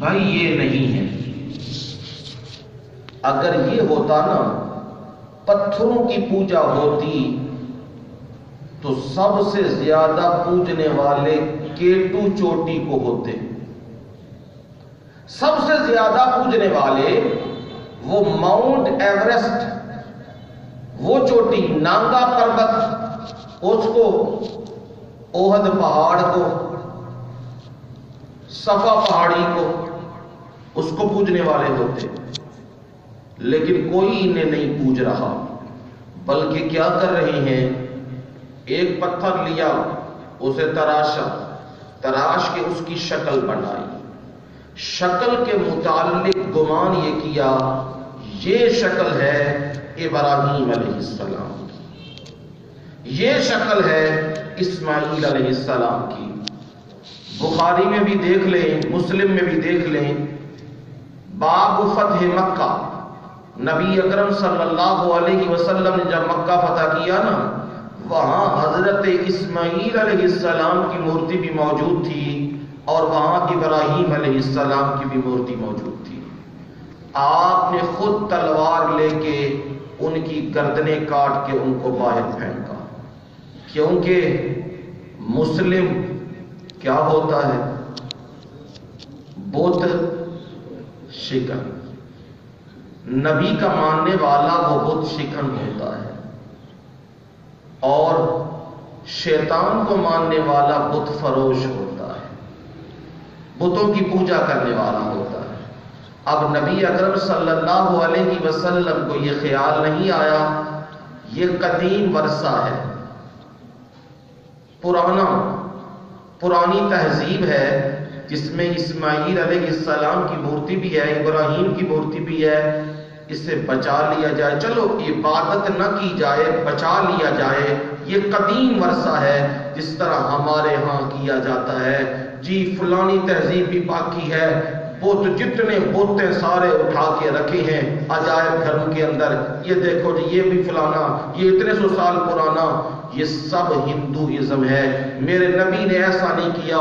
بھائی یہ نہیں ہے. اگر یہ ہوتا نا، پتھروں کی پوجا ہوتی تو سب سے زیادہ پوجنے والے کیٹو چوٹی کو ہوتے. سب سے زیادہ پوجنے والے وہ ماؤنٹ ایورسٹ، وہ چوٹی، نانگا پربت، اس کو، اوہد پہاڑ کو، صفا پہاڑی کو، اس کو پوجنے والے ہوتے. لیکن کوئی انہیں نہیں پوج رہا، بلکہ کیا کر رہے ہیں، ایک پتھر لیا، اسے تراشا، تراش کے اس کی شکل بنائی، شکل کے متعلق گمان یہ کیا یہ شکل ہے ابراہیم علیہ السلام کی، یہ شکل ہے اسماعیل علیہ السلام کی. بخاری میں بھی دیکھ لیں، مسلم میں بھی دیکھ لیں، باب فتح مکہ، نبی اکرم صلی اللہ علیہ وسلم نے جب مکہ فتح کیا نا، وہاں حضرت اسماعیل علیہ السلام کی مورتی بھی موجود تھی اور وہاں ابراہیم علیہ السلام کی بھی مورتی موجود تھی. آپ نے خود تلوار لے کے ان کی گردنیں کاٹ کے ان کو باہر پھینکا، کیونکہ مسلم کیا ہوتا ہے، بت شکن. نبی کا ماننے والا وہ بت شکن ہوتا ہے، اور شیطان کو ماننے والا بت فروش ہوتا ہے، بتوں کی پوجا کرنے والا ہوتا ہے. اب نبی اکرم صلی اللہ علیہ وسلم کو یہ خیال نہیں آیا، یہ قدیم ورثہ ہے، پرانی تہذیب ہے، جس میں اسماعیل علیہ السلام کی مورتی بھی ہے، ابراہیم کی مورتی بھی ہے، اسے بچا لیا جائے. چلو عبادت نہ کی جائے، بچا لیا جائے. یہ قدیم ورثہ ہے، جس طرح ہمارے ہاں کیا جاتا ہے. جی فلانی تہذیب بھی باقی ہے، بت جتنے بتیں سارے اٹھا کے رکھے ہیں عجائب گھروں کے اندر، یہ دیکھو جی یہ بھی فلانا، یہ اتنے سو سال پرانا. یہ سب ہندوازم ہے. میرے نبی نے ایسا نہیں کیا،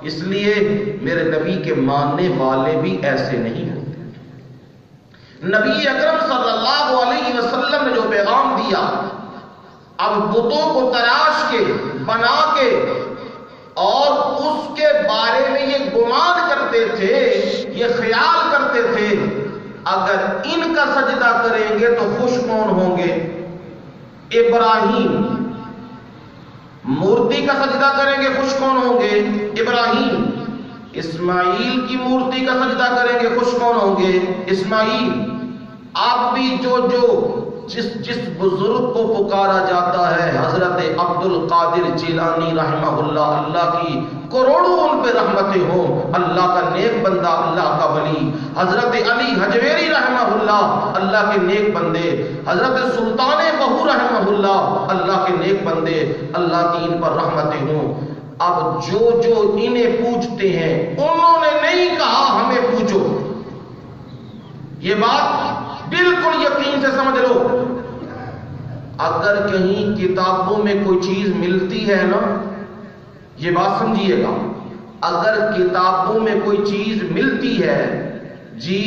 اس لیے میرے نبی کے ماننے والے بھی ایسے نہیں ہوتے. نبی اکرم صلی اللہ علیہ وسلم نے جو پیغام دیا، اب بتوں کو تراش کے، بنا کے، اور اس کے بارے میں یہ گمان کرتے تھے، یہ خیال کرتے تھے اگر ان کا سجدہ کریں گے تو خوش کون ہوں گے؟ ابراہیم. مورتی کا سجدہ کریں گے خوش کون ہوں گے؟ ابراہیم. اسماعیل کی مورتی کا سجدہ کریں گے خوش کون ہوں گے؟ اسماعیل. آپ بھی جس بزرگ کو پکارا جاتا ہے حضرت عبد القادر جیلانی رحمہ اللہ، اللہ کی کروڑوں ان پہ رحمتیں ہوں، اللہ کا نیک بندہ، اللہ کا ولی. حضرت علی حجویری رحمہ اللہ، اللہ کے نیک بندے. حضرت سلطان بہو رحمہ اللہ، اللہ کے نیک بندے، اللہ کی ان پر رحمتیں ہوں. اب جو انہیں پوجتے ہیں، انہوں نے نہیں کہا ہمیں پوجو. یہ بات بالکل یقین سے سمجھ لو. اگر کہیں کتابوں میں کوئی چیز ملتی ہے نا، یہ بات سمجھیے گا، اگر کتابوں میں کوئی چیز ملتی ہے، جی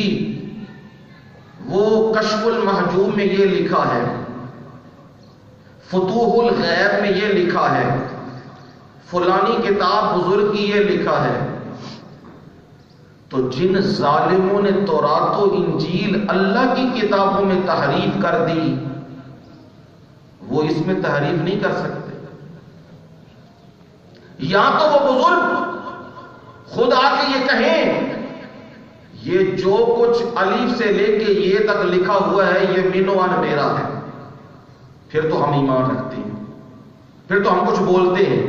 وہ کشف المحجوب میں یہ لکھا ہے، فتوح الغیب میں یہ لکھا ہے، فلانی کتاب بزرگ کی یہ لکھا ہے، تو جن ظالموں نے تورات و انجیل اللہ کی کتابوں میں تحریف کر دی، وہ اس میں تحریف نہیں کر سکتے. یا تو وہ بزرگ خود آ کے یہ کہیں یہ جو کچھ الف سے لے کے یہ تک لکھا ہوا ہے یہ مینوان میرا ہے، پھر تو ہم ایمان رکھتے ہیں، پھر تو ہم کچھ بولتے ہیں.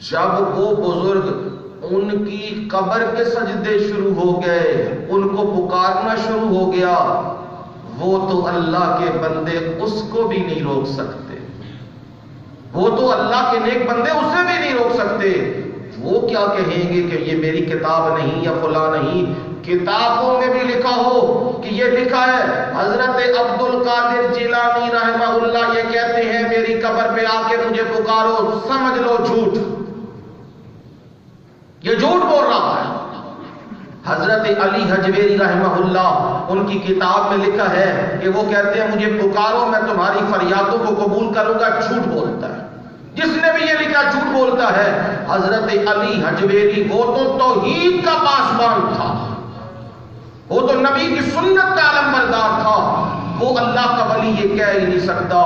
جب وہ بزرگ ان کی قبر کے سجدے شروع ہو گئے، ان کو پکارنا شروع ہو گیا، وہ تو اللہ کے بندے اس کو بھی نہیں روک سکتے، وہ تو اللہ کے نیک بندے اسے بھی نہیں روک سکتے. وہ کیا کہیں گے کہ یہ میری کتاب نہیں یا فلاں نہیں. کتابوں میں بھی لکھا ہو کہ یہ لکھا ہے حضرت عبد القادر جیلانی رحمہ اللہ یہ کہتے ہیں میری قبر پہ آ کے مجھے پکارو، سمجھ لو جھوٹ، یہ جھوٹ بول رہا ہے. حضرت علی حجویری رحمہ اللہ، ان کی کتاب میں لکھا ہے کہ وہ کہتے ہیں مجھے پکارو میں تمہاری فریادوں کو قبول کروں گا، جھوٹ بولتا ہے۔ جس نے بھی یہ لکھا جھوٹ بولتا ہے۔ حضرت علی حجویری وہ تو توحید کا پاسبان تھا، وہ تو نبی کی سنت کا علمبردار تھا، وہ اللہ کا ولی یہ کہہ ہی نہیں سکتا۔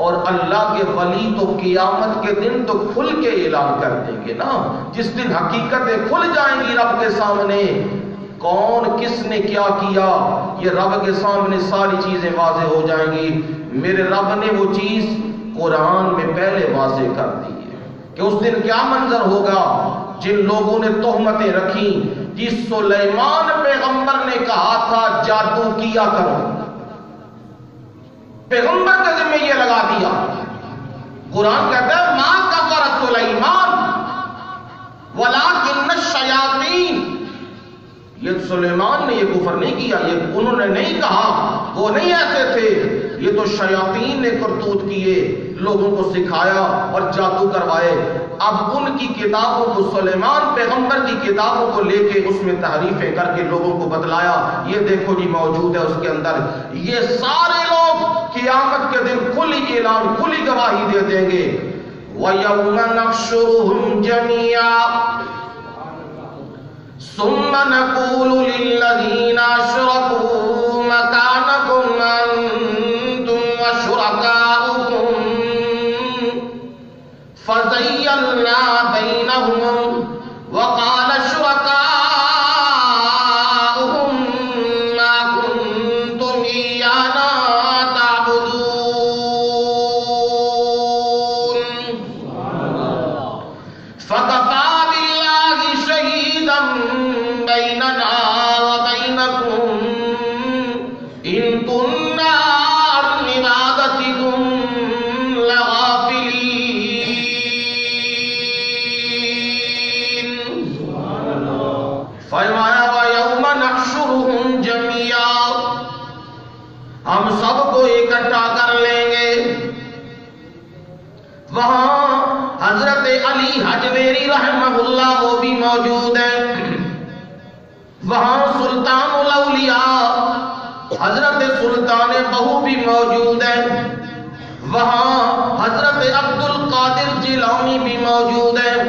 اور اللہ کے ولی تو قیامت کے دن تو کھل کے اعلان کر دیں گے نا، جس دن حقیقتیں کھل جائیں گی رب کے سامنے، کون کس نے کیا کیا یہ رب کے سامنے ساری چیزیں واضح ہو جائیں گی۔ میرے رب نے وہ چیز قرآن میں پہلے واضح کر دی ہے کہ اس دن کیا منظر ہوگا۔ جن لوگوں نے تہمتیں رکھی، جس سلیمان پیغمبر نے کہا تھا جادو کیا کرو، پیغمبر کے ذمہ یہ لگا دیا۔ قرآن کہتا ہے ما کفر سلیمان ولکن الشیاطین، یہ سلیمان نے یہ کفر نہیں کیا، یہ انہوں نے نہیں کہا، وہ نہیں ایسے تھے، یہ تو شیاطین نے کرتوت کیے، لوگوں کو سکھایا اور جادو کروائے۔ اب ان کی کتابوں کو، سلیمان پیغمبر کی کتابوں کو لے کے اس میں تحریفیں کر کے لوگوں کو بتلایا، یہ دیکھو جی موجود ہے اس کے اندر۔ یہ سارے لوگ قیامت کے دن کھلی اعلان، کھلی گواہی دے دیں گے۔ وَيَوْمَ نَحْشُرُهُمْ جَمِيعًا ثُمَّ نَقُولُ لِلَّذِينَ أَشْرَكُوا مَكَانَكُمْ أَنْتُمْ وَشُرَكَاؤُكُمْ فَزَيَّلْنَا بَيْنَهُمْ وَقَالَ شُرَكَاؤُهُمْ مَا كُنْتُمْ إِيَّانَا تَعْبُدُونَ فَكَفَى بِاللَّهِ شَهِيدًا بَيْنَنَا وَبَيْنَكُمْ إِن كُنَّا عَنْ عِبَادَتِكُمْ لَغَافِلِينَ۔ فرمایا وَيَوْمَ نَحْشُرُهُمْ جَمِيعًا، ہم سب کو اکٹھا کر لیں گے۔ وہاں حضرت علی حجویری رحمہ اللہ وہ بھی موجود ہیں، وہاں سلطان الاولیاء حضرت سلطان بہو بھی موجود ہیں، وہاں حضرت عبد القادر جیلانی بھی موجود ہیں،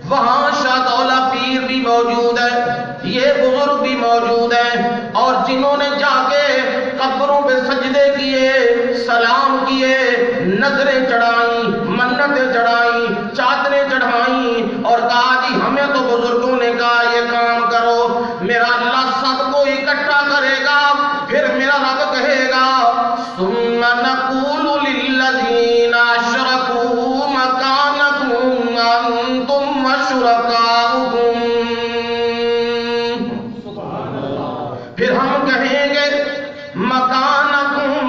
وہاں شاہ دولا پیر بھی موجود ہے، یہ بزرگ بھی موجود ہیں، اور جنہوں نے جا کے قبروں پہ سجدے کیے، سلام کیے، نظریں چڑھائیں، منتیں چڑھائیں، چادریں چڑھائیں، اور کہا جی ہمیں تو بزرگوں نے کہا یہ کام کرو، میرا اللہ سب کو اکٹھا کرے گا، پھر میرا رب کہے گا ثم نقول للذین اشرکوا مکانکم انتم وشرکاؤکم، پھر ہم کہیں گے مکانکم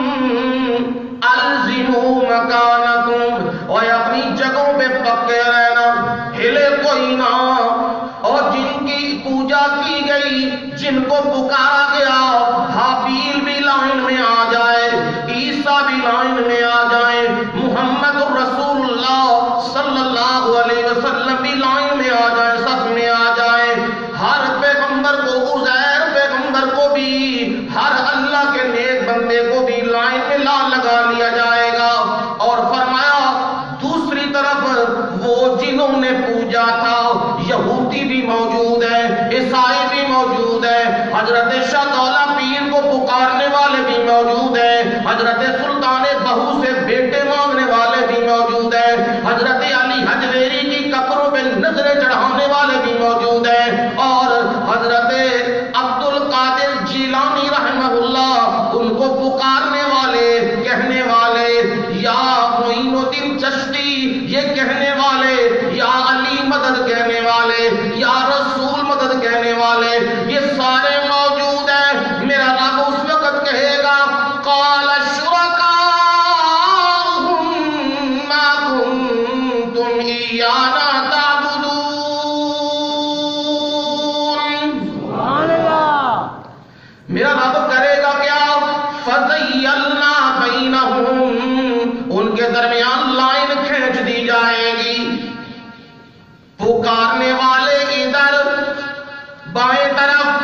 الزموا مکانکم، اور اپنی جگہوں پہ پکے رہنا، ہلے کوئی نہ، اور جن کی پوجا کی گئی، جن کو پکارا گیا، حابیل بھی لائن میں آ جائے، عیسیٰ بھی لائن میں آ جائیں، محمد الرسول اللہ صلی اللہ علیہ وسلم بھی لائن میں آ جائیں، صف میں آ جائیں، ہر پیغمبر کو، عزیر پیغمبر کو بھی، ہر اللہ کے نیک بندے کو بھی لائن میں لگا لیا جائے گا۔ اور فرمایا دوسری طرف وہ جنہوں نے پوجا تھا، یہودی بھی موجود ہے، عیسائی بھی موجود ہے، حضرت شاہ دولا پیر کو پکارنے والے بھی موجود ہیں، حضرت سلطان بہو سے بیٹے مانگنے والے بھی موجود ہیں، حضرت علی حجویری کی قبروں پہ نظریں چڑھانے والے بھی موجود ہیں، اور حضرت عبد القادر جیلانی رحمہ اللہ ان کو پکارنے والے، کہنے والے یا معین الدین چشتی، یہ کہنے والے یا علی مدد کہنے والے، یا رسول مدد کہنے والے، یہ سارے موجود ہیں۔ میرا رب اس وقت کہے گا قال شرکاؤہم ما کنتم ایانا تعبدون، میرا رب کرے گا کیا؟ فَزَيَّلْنَا بَيْنَهُمْ، ان کے درمیان لائن کھینچ دی جائے گی، پکارنے والے ادھر بائیں طرف،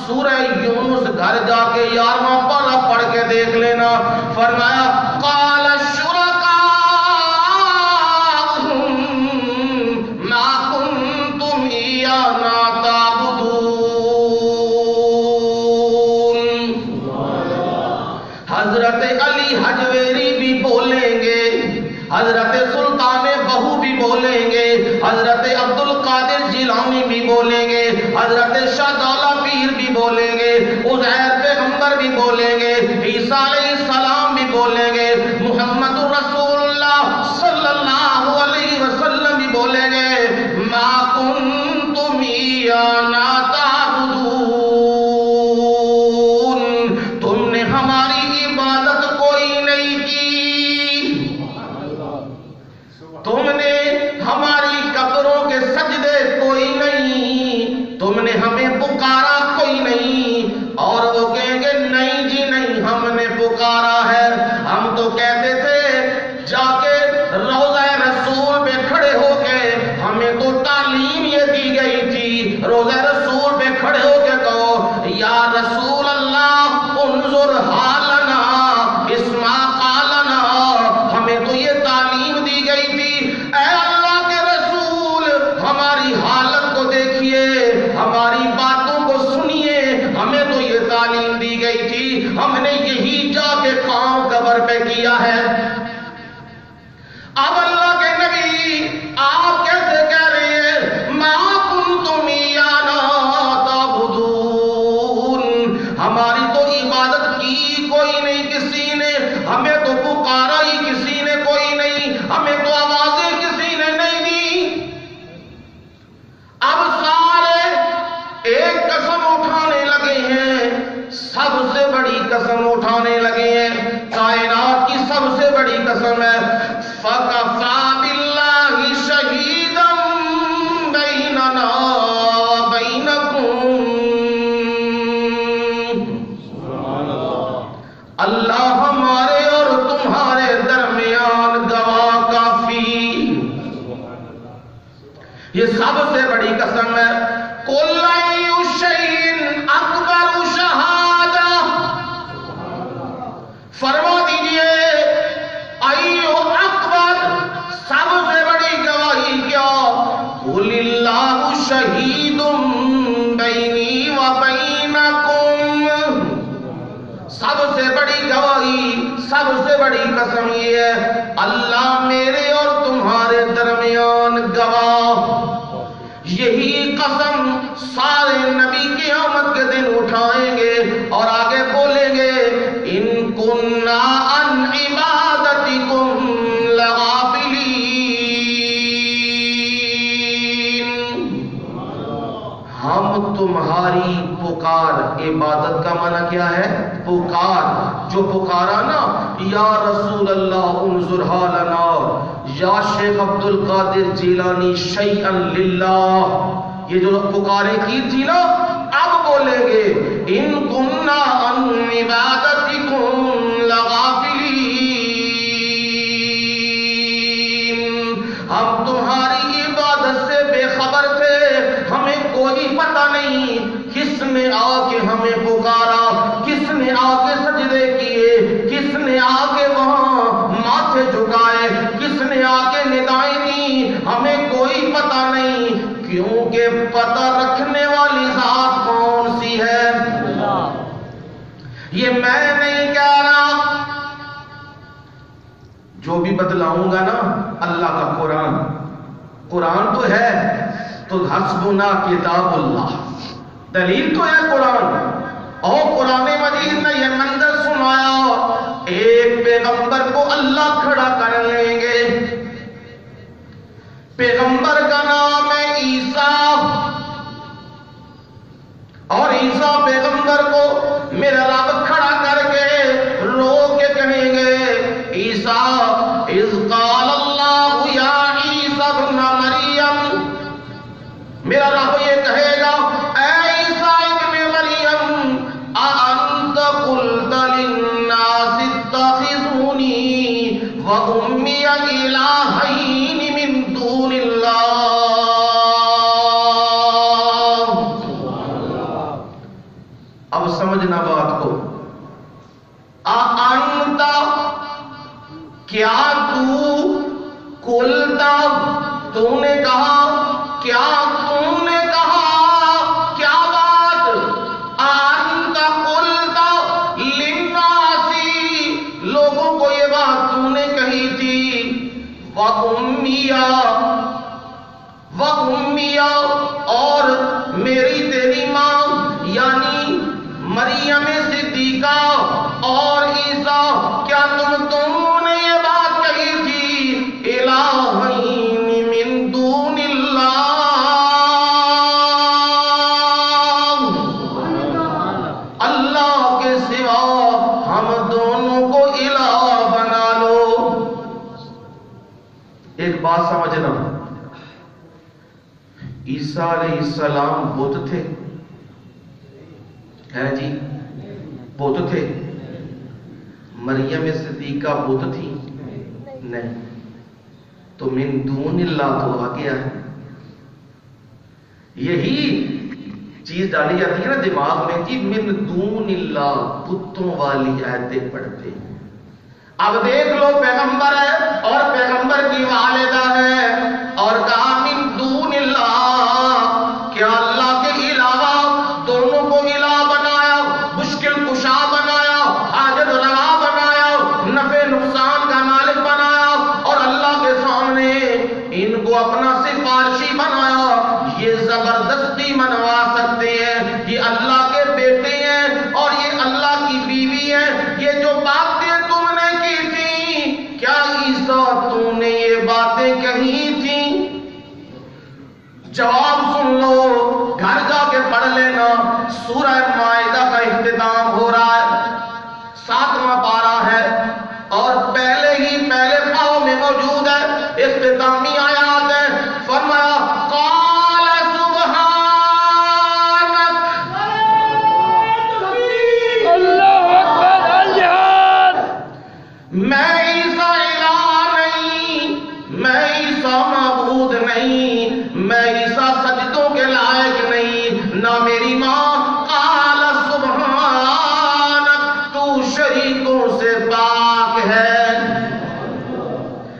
سورہ یونس گھر جا کے 11واں پارہ پڑھ کے دیکھ لینا. فرمایا قال شرکاؤہم ما کنتم ایانا تعبدون. حضرت علی حجویری بھی بولیں گے, حضرت سلطان بہو بھی بولیں گے, حضرت عبد القادر جیلانی بھی بولیں گے, حضرت شاہ دولا پیر بھی بولیں گے, عزیر پیغمبر بھی بولیں گے, عیسیٰ علیہ السلام بھی بولیں گے, محمد رسول اللہ صلی اللہ علیہ وسلم بھی بولیں گے ما کنتم ایانا تعبدون. تم نے ہماری عبادت کوئی نہیں کی, تم نے ہماری قبروں کے سجدے کوئی نہیں, تم نے ہمیں پکارا کوئی نہیں. اور وہ کہیں گے نہیں جی نہیں, ہم نے پکارا ہے. ہم تو کہتے تھے جا کے روضہ رسول پہ کھڑے ہو کے, ہمیں تو تعلیم یہ دی گئی تھی روضہ رسول پہ کھڑے ہو کے کہو یا رسول اللہ انظر حالنا اسمع قالنا. ہمیں تو یہ تعلیم دی گئی تھی اے اللہ کے رسول ہماری حالت کو دیکھیے, ہماری باتوں کو سنیے, ہمیں تو یہ تعلیم دی گئی تھی, ہم نے یہی جا کے کام قبر پہ کیا ہے. اب اللہ کے نبی آپ کیسے کہہ رہے ہیں ما کنتم ایانا تعبدون. ہماری تو عبادت کی کوئی نہیں کسی نے, ہمیں تو پکارا ہی کسی نے کوئی نہیں, ہمیں تو آوازیں کسی نے نہیں دی. اب سارے ایک قسم اٹھانے لگے ہیں, سب سے بڑی قسم اٹھانے لگے ہیں, کائنات کی سب سے بڑی قسم ہے فَكَفَى بِاللَّهِ شَهِيدًا بَيْنَنَا وَبَيْنَكُمْ. اللہ ہمارے اور تمہارے درمیان گواہ کافی. یہ سب سے بڑی قسم ہے. قُلْ أَيُّ شَيْءٍ أَكْبَرُ شَهَادَةً. فرما دیجئے ایو اکبر سب سے بڑی گواہی کیا؟ قُلِ اللَّهُ شَهِيدٌ بَيْنِي وَبَيْنَكُمْ. سب سے بڑی گواہی, سب سے بڑی قسم یہ ہے اللہ میرے اور تمہارے درمیان گواہ. یہی قسم سارے نبی قیامت کے دن اٹھائیں گے اور آگے بولیں گے ان کننا عن عبادتکم لغافلین. ہم تمہاری پکار, عبادت کا معنی کیا ہے؟ پکار. جو پکارا نا یا رسول اللہ انظر حالنا, یا شیخ عبد القادر جیلانی شیئا للہ, یہ جو پکارے کی تھی نا, اب بولیں گے ان کننا عن عبادتکم لغافلین. ہم تمہاری عبادت سے بے خبر تھے, ہمیں کوئی پتہ نہیں کس نے آ کے ہمیں پکارا, کس نے آ کے سجدے کیے, کس نے آ کے وہاں ماتھے جھکائے, کس نے آ کے ندائیں دی, ہمیں کوئی پتہ نہیں. کیونکہ پتہ رکھنے والی ذات کون سی ہے؟ یہ میں نہیں کہہ رہا, جو بھی بتلاؤں گا نا اللہ کا قرآن, قرآن تو ہے تو حسبنا کتاب اللہ, دلیل تو ہے قرآن. اور قرآن مجید نے یہ منظر سنایا, ایک پیغمبر کو اللہ کھڑا کر لیں گے, پیغمبر کا نام ہے عیسیٰ, اور عیسیٰ پیغمبر کو میرا رب کھڑا کر کے رو کے کہیں گے عیسیٰ اذ قال اللہ یا عیسیٰ ابن مریم. میرا رب یہ کہے گا اے عیسیٰ ابن مریم اانت قلت للناس اتخذونی و امی الہین من دون اللہ. اب سمجھنا بات کو، انتا کیا تو قلتا تو نے کہا، کیا تم نے کہا، کیا بات، انتا قلتا للناسی، لوگوں کو یہ بات تو نے کہی تھی، وَأُمِّيَا اور میری تیری ماں یعنی مریم صدیقہ اور عیسیٰ، کیا تم نے یہ بات کہی تھی، الہین من دون اللہ، اللہ کے سوا ہم دونوں کو الہ بنا لو۔ ایک بات سمجھنا، عیسیٰ علیہ السلام بت تھے، ہے جی بت تھے، مریم صدیقہ بت تھی نہیں، تو من دون اللہ تو آ گیا ہے۔ یہی چیز ڈالی جاتی ہے نا دماغ میں کہ من دون اللہ، بتوں والی آیتیں پڑھتے ہیں۔ اب دیکھ لو پیغمبر ہے اور پیغمبر کی والدہ ہے، اور کہا من دون اللہ، کیا اللہ کے علاوہ دونوں کو الہ بنایا، مشکل کشا بنایا، حاجت روا بنایا، نفع نقصان کا مالک بنایا، اور اللہ کے سامنے ان کو اپنا سفارشی بنایا، یہ زبردستی منوا سکتے ہیں، یہ اللہ کے بیٹے ہیں اور یہ اللہ کی بیوی ہیں، یہ جو باتیں تم نے کی تھی، کیا عیسیٰ تم نے یہ باتیں کہی تھی؟ جواب سن لو، گھر جا کے پڑھ لینا، سورہ مائدہ کا اختتام ہو رہا ہے، 7واں پارہ ہے اور پہلے پاؤں میں موجود ہے، اختتامی آیات ہے۔ فرمایا قال سبحانک، اللہ اکبر الجہاد، میں عیسیٰ الہ نہیں، میں عیسیٰ معبود نہیں، میں عیسیٰ سجدوں کے لائق نہیں، نہ میری ماں، قال سبحانک، تو شریکوں سے پاک ہے،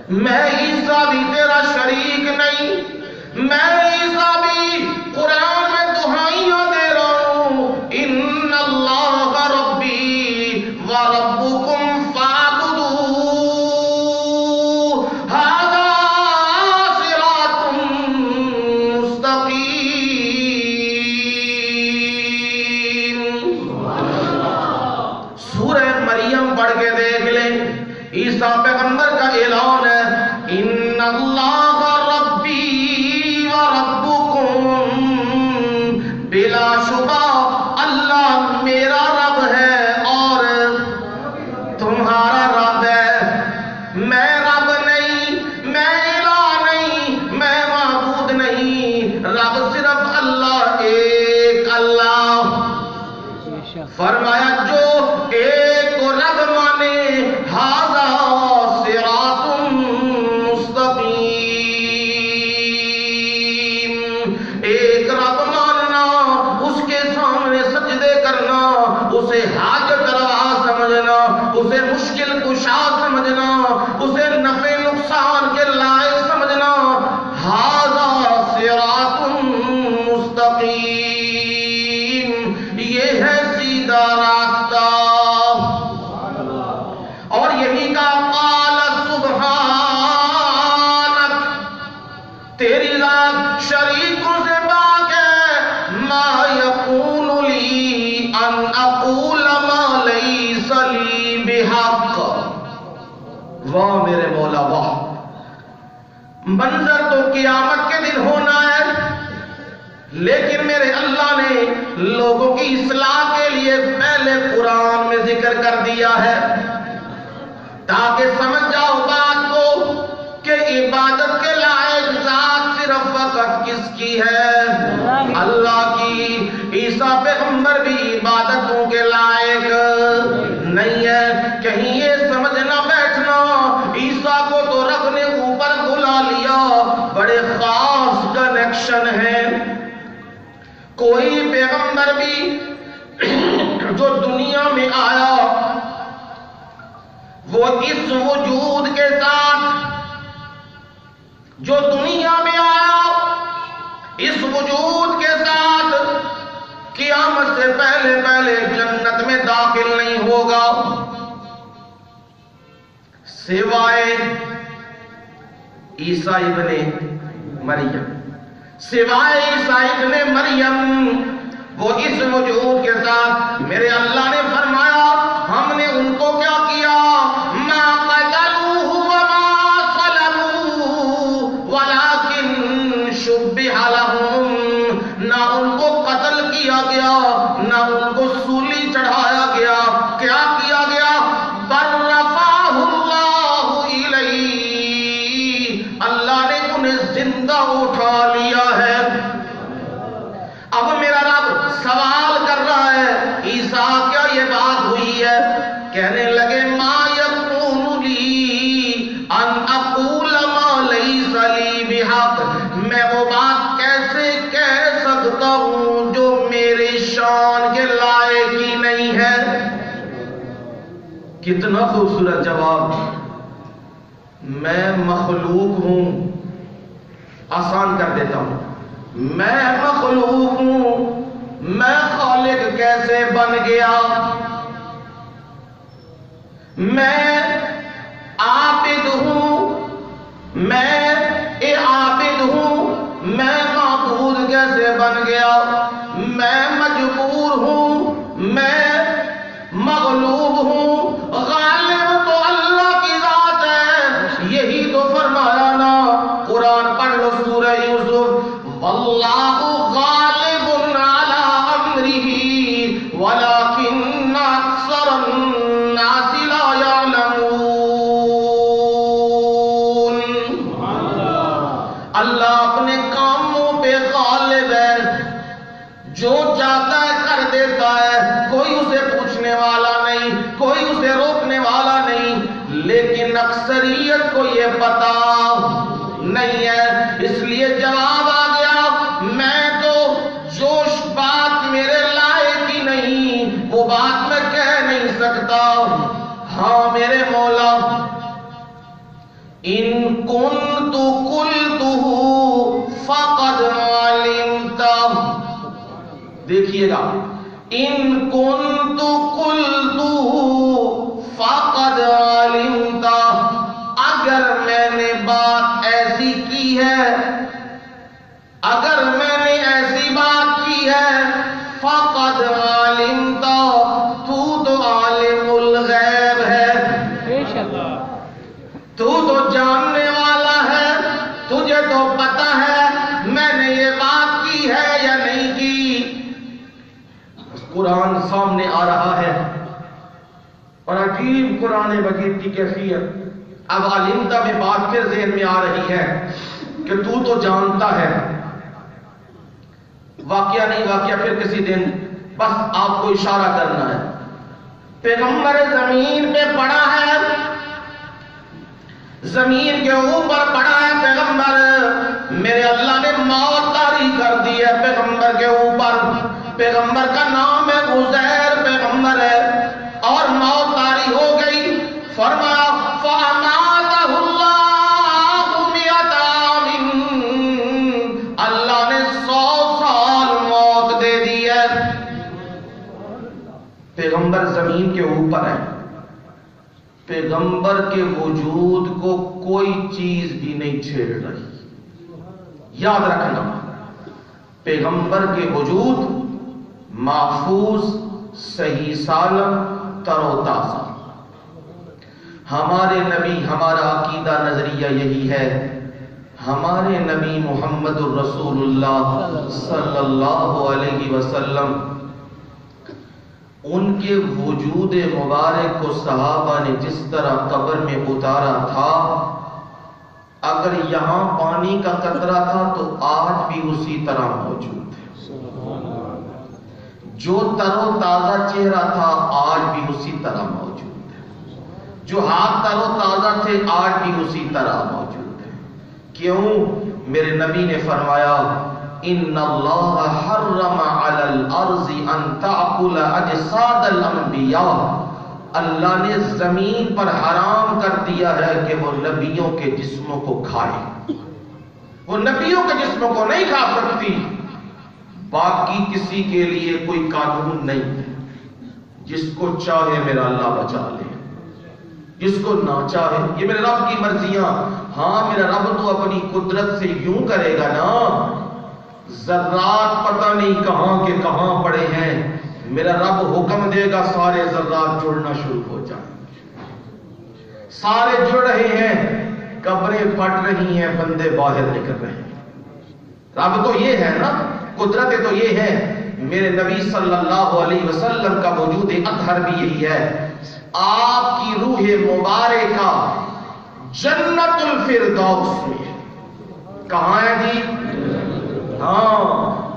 میں عیسیٰ بھی تیرا شریک نہیں، میں عیسیٰ بھی قرآن میں دہائیاں دے رہا ہوں، ان اللہ ربی و ربکم فاعبدوہ، ھذا صراط مستقیم۔ سورہ مریم پڑھ کے دیکھ لیں، عیسیٰ پیغمبر کا اعلان ہے، ان اللہ ربی و ربکم، بلا شبہ اللہ میرا رب ہے اور تمہارا رب ہے، میں رب نہیں، میں الہ نہیں، میں معبود نہیں، رب صرف اللہ، ایک اللہ۔ فرمایا جو ایک کو رب مانے، ھذا صراط مستقیم، ایک رب ماننا، اس کے سامنے سجدے کرنا، اسے حاجت روا سمجھنا، اسے مشکل کشا سمجھنا، اسے نفع نقصان کے لائق سمجھنا، ھذا صراط مستقیم، یہ ہے سیدھا راستہ۔ اور یہی کا قال سبحانک، تیری ذات شریکوں سے پاک ہے، ما یکون لی ان اقول ما لیس لی بحق، واہ میرے مولا واہ، منظر تو قیامت کے دن ہونا ہے، لیکن میرے اللہ نے لوگوں کی اصلاح کے لیے پہلے قرآن میں ذکر کر دیا ہے، تاکہ سمجھ جاؤ بات کو کہ عبادت کے لائق ذات صرف فقط کس کی ہے، اللہ کی۔ عیسیٰ پیغمبر بھی عبادتوں کے لائق نہیں ہے، کہیں یہ سمجھنا بیٹھنا عیسیٰ کو تو رب نے اوپر بلا لیا، بڑے خاص کنیکشن ہیں، کوئی پیغمبر بھی جو دنیا میں آیا وہ اس وجود کے ساتھ، جو دنیا میں آیا اس وجود کے ساتھ قیامت سے پہلے پہلے جنت میں داخل نہیں ہوگا سوائے عیسیٰ ابن مریم، سوائے عیسیٰ ابن مریم، وہ اس وجود کے ساتھ میرے اللہ نے فرمایا ہم نے ان کو کیا کیا، ما قتلوه وما صلبوه ولكن شبه لهم، نہ ان کو قتل کیا گیا نہ ان کو سولی چڑھایا گیا، کیا کیا گیا، بل رفعه اللہ الیہ، اللہ نے انہیں زندہ اٹھا لیا ہے۔ اب میرا رب سوال کر رہا ہے عیسیٰ کیا یہ بات ہوئی ہے؟ کہنے لگے ما یکون لی ان اقول ما لیس لی بحق، میں وہ بات کیسے کہہ سکتا ہوں جو میری شان کے لائق ہی نہیں ہے۔ کتنا خوبصورت جواب، میں مخلوق ہوں، آسان کر دیتا ہوں، میں مخلوق ہوں، میں خالق کیسے بن گیا؟ میں عابد ہوں، میں عابد ہوں، میں معبود کیسے بن گیا؟ میں مجبور ہوں، میں مغلوب ہوں، غالب تو اللہ کی ذات ہے، یہی تو فرمایا نا، قرآن پڑھ لو سورہ یوسف، واللہ غالب علی امرہ ولکن اکثر الناس لا یعلمون۔ اللہ اپنے کاموں پہ غالب ہے، جو چاہتا ہے کر دیتا ہے، کوئی اسے پوچھنے والا نہیں، کوئی اسے روکنے والا نہیں، لیکن اکثریت کو یہ پتا نہیں ہے، اس لیے جواب آ گیا میں تو جو بات میرے لائق ہی نہیں وہ بات میں کہہ نہیں سکتا۔ ہاں میرے مولا، ان کنت قلتہ فقد علمتہ، دیکھیے گا، ان کنت قلتہ فقد علمتہ، اگر میں نے بات ایسی کی ہے، اگر میں نے ایسی بات کی ہے، فقد علمتہ، تو عالم الغیب ہے، تو جاننے والا ہے، تجھے تو پتا ہے میں نے یہ بات کی ہے یا نہیں کی۔ قرآن سامنے آ رہا ہے اور عجیب قرآن مجید کی کیفیت، اب علمتا میں بات پھر ذہن میں آ رہی ہے کہ تو جانتا ہے، واقعہ نہیں، واقعہ پھر کسی دن، بس آپ کو اشارہ کرنا ہے۔ پیغمبر زمین پہ پڑا ہے، زمین کے اوپر پڑا ہے پیغمبر، میرے اللہ نے موت طاری کر دی ہے پیغمبر کے اوپر، پیغمبر کا نام ہے عزیر پیغمبر ہے، اور موت طاری ہو گئی، فرمایا فَأَمَاتَهُ اللَّهُ مِئَةَ عَامٍ، اللہ نے 100 سال موت دے دی ہے۔ پیغمبر زمین کے اوپر ہے، پیغمبر کے وجود کو کوئی چیز بھی نہیں چھیڑ رہی، یاد رکھنا، پیغمبر کے وجود محفوظ، صحیح سالم، تر و تازہ۔ ہمارے نبی، ہمارا عقیدہ نظریہ یہی ہے، ہمارے نبی محمد الرسول اللہ صلی اللہ علیہ وسلم، ان کے وجود مبارک کو صحابہ نے جس طرح قبر میں اتارا تھا، اگر یہاں پانی کا قطرہ تھا تو آج بھی اسی طرح موجود ہے، جو تر و تازہ چہرہ تھا آج بھی اسی طرح موجود ہے، جو ہاتھ تر و تازہ تھے آج بھی اسی طرح موجود ہے۔ کیوں؟ میرے نبی نے فرمایا ان اللہ حرم علی الارض ان تاکل اجساد الانبیاء، اللہ نے زمین پر حرام کر دیا ہے کہ وہ نبیوں کے جسموں کو کھائے، وہ نبیوں کے جسموں کو نہیں کھا سکتی۔ باقی کسی کے لیے کوئی قانون نہیں، جس کو چاہے میرا اللہ بچا لے، جس کو نہ چاہے، یہ میرے رب کی مرضیاں۔ ہاں میرا رب تو اپنی قدرت سے یوں کرے گا نا، ذرات پتہ نہیں کہاں کے کہاں پڑے ہیں، میرا رب حکم دے گا سارے ذرات جڑنا شروع ہو جائیں، سارے جڑ رہے ہیں، قبریں پھٹ رہی ہیں، بندے باہر نکل رہے ہیں۔ رب تو یہ ہے نا، قدرت تو یہ ہے۔ میرے نبی صلی اللہ علیہ وسلم کا وجود اطہر بھی یہی ہے۔ آپ کی روح مبارکہ جنت الفردوس میں، کہاں ہے جی؟ ہاں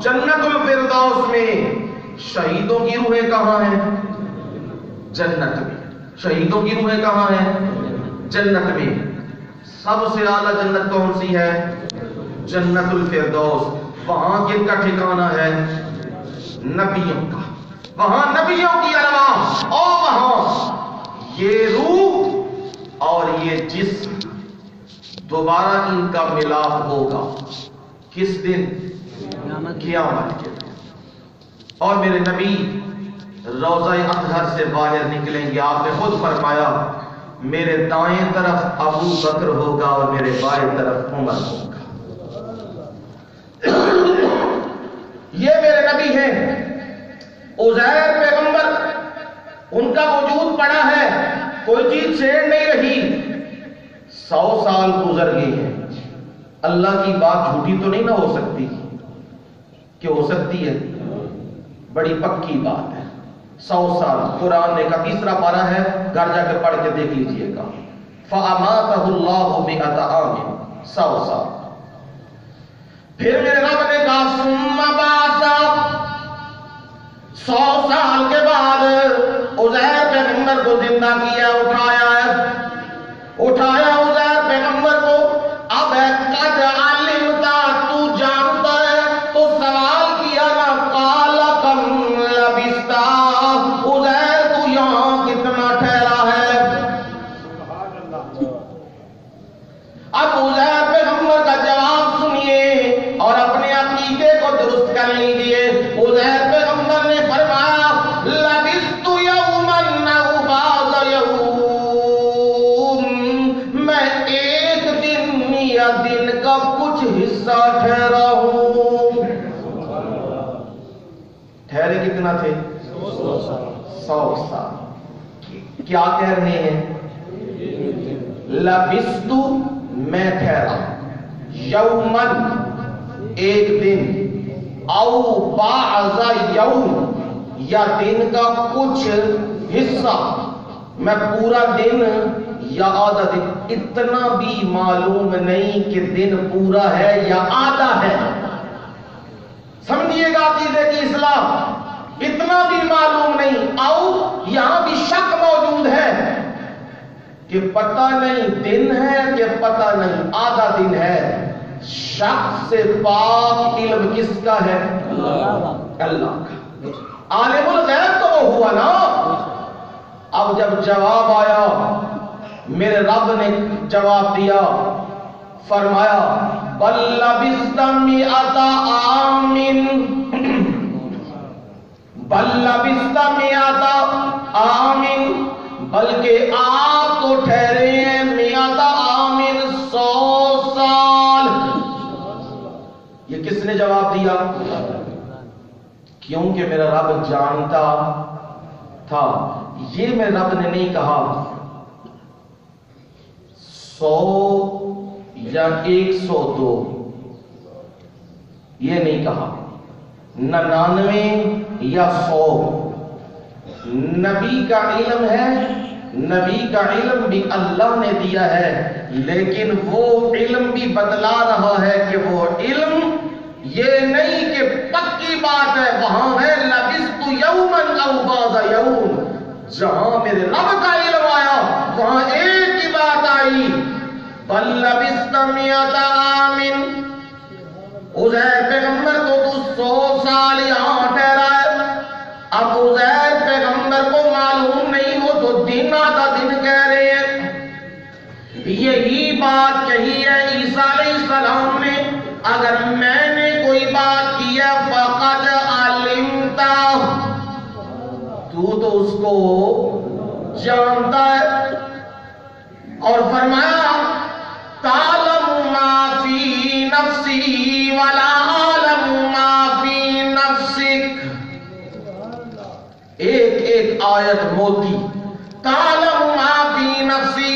جنت الفردوس میں۔ شہیدوں کی روحیں کہاں ہیں؟ جنت میں۔ شہیدوں کی روحیں کہاں ہیں؟ جنت میں۔ سب سے اعلیٰ جنت کون سی ہے؟ جنت الفردوس۔ وہاں کن کا ٹھکانہ ہے؟ نبیوں کا۔ وہاں نبیوں کی ارواح، اور وہاں یہ روح اور یہ جسم دوبارہ ان کا ملاپ ہوگا۔ کس دن؟ قیامت کے دن۔ اور میرے نبی روضہ اطہر سے باہر نکلیں گے، آپ نے خود فرمایا میرے دائیں طرف ابو بکر ہوگا اور میرے بائیں طرف عمر ہوگا۔ یہ میرے نبی ہیں، عزیر پیغمبر، ان کا وجود پڑا ہے، کوئی چیز چھیڑ نہیں رہی۔ 100 سال گزر گئے ہیں، اللہ کی بات جھوٹی تو نہیں نہ ہو سکتی؟ کہ ہو سکتی ہے؟ بڑی پکی بات ہے۔ 100 سال قرآن نے کا تیسرا پارہ ہے، گھر جا کے پڑھ کے دیکھ لیجئے گا۔ فَأَمَاتَهُ اللَّهُ مِئَةَ عَامٍ، 100 سال۔ پھر میرے رب نے کہا ثُمَّ بَعَثَ، 100 سال کے بعد عزیر پیغمبر کو زندہ کیا، اٹھایا عزیر پیغمبر کو۔ اب قد علمت، تو جانتا ہے، تو سوال کیا نا، قال کم لبثت، عزیر تو یہاں کتنا ٹھہرا ہے؟ اب عزیر پیغمبر کا جواب سنیے اور اپنے عقیدے کو درست کر لیجیے۔ عزیر پیغمبر نے فرمایا لبثت یوما او بعض یوم، میں ایک دن یا دن کا کچھ حصہ ٹھہرا ہوں۔ ٹھہرے کتنا تھے؟ 100 سال۔ کیا کہہ رہے ہیں؟ لبثت، میں ٹھہرا، یومن، ایک دن، او بعض یوم، یا دن کا کچھ حصہ، میں پورا دن یا آدھا دن، اتنا بھی معلوم نہیں کہ دن پورا ہے یا آدھا ہے۔ سمجھیے گا عقیدے کی اصلاح، اتنا بھی معلوم نہیں۔ او یہاں بھی شک موجود ہے کہ پتہ نہیں دن ہے کہ پتہ نہیں آدھا دن ہے۔ شک سے پاک علم کس کا ہے؟ اللہ کا۔ عالم الغیب تو وہ ہوا نا۔ اب جب جواب آیا، میرے رب نے جواب دیا، فرمایا بل لبثت مئۃ عام، بل لبثت مئۃ عام، بلکہ آپ تو ٹھہرے ہیں مئۃ عام، 100 سال۔ یہ کس نے جواب دیا؟ کیونکہ میرا رب جانتا تھا۔ یہ میرے رب نے نہیں کہا 100 یا 102، یہ نہیں کہا 99 یا 100۔ نبی کا علم ہے، نبی کا علم بھی اللہ نے دیا ہے، لیکن وہ علم بھی بتلا رہا ہے کہ وہ علم یہ نہیں کہ پکی بات ہے، وہاں ہے لبثت یوما او بعض یوم۔ جہاں میرے رب کا علم آیا وہاں ایک ہی بات آئی، بل لبثت مئۃ عام۔ عزیر پیغمبر تو اس کو جانتا ہے. اور فرمایا تعلم ما فی نفسی ولا اعلم ما فی نفسک. ایک ایک آیت موتی. تعلم ما فی نفسی،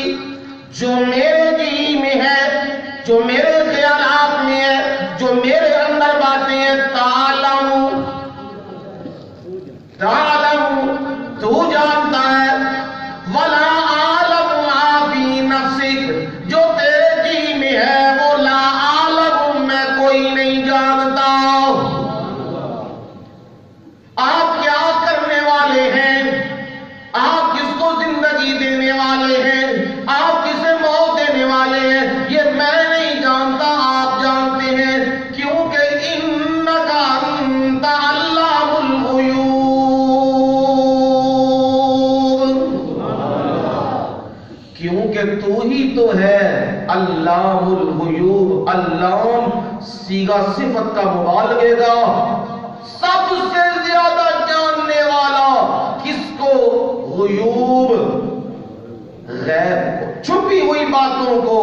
جو میرے دل میں ہے، جو میرے خیالات میں ہے، جو میرے اندر باتیں ہیں. تعلم تو جانتا ہے. ولا عالم ما فی نفسک، جو تیرے دل میں ہے وہ لا عالم، میں کوئی نہیں جانتا. آپ کیا کرنے والے ہیں؟ آپ کس کو زندگی دینے والے ہیں؟ آپ کسے موت دینے والے ہیں؟ یہ میں نہیں جانتا، آپ جانتے ہیں. کیونکہ انک انت علام الغیوب، کیونکہ تو ہی تو ہے علام الغیوب. علام صیغہ صفت کا مبالغے گا. سب سے زیادہ جاننے والا کس کو؟ غیوب، غیب کو، چھپی ہوئی باتوں کو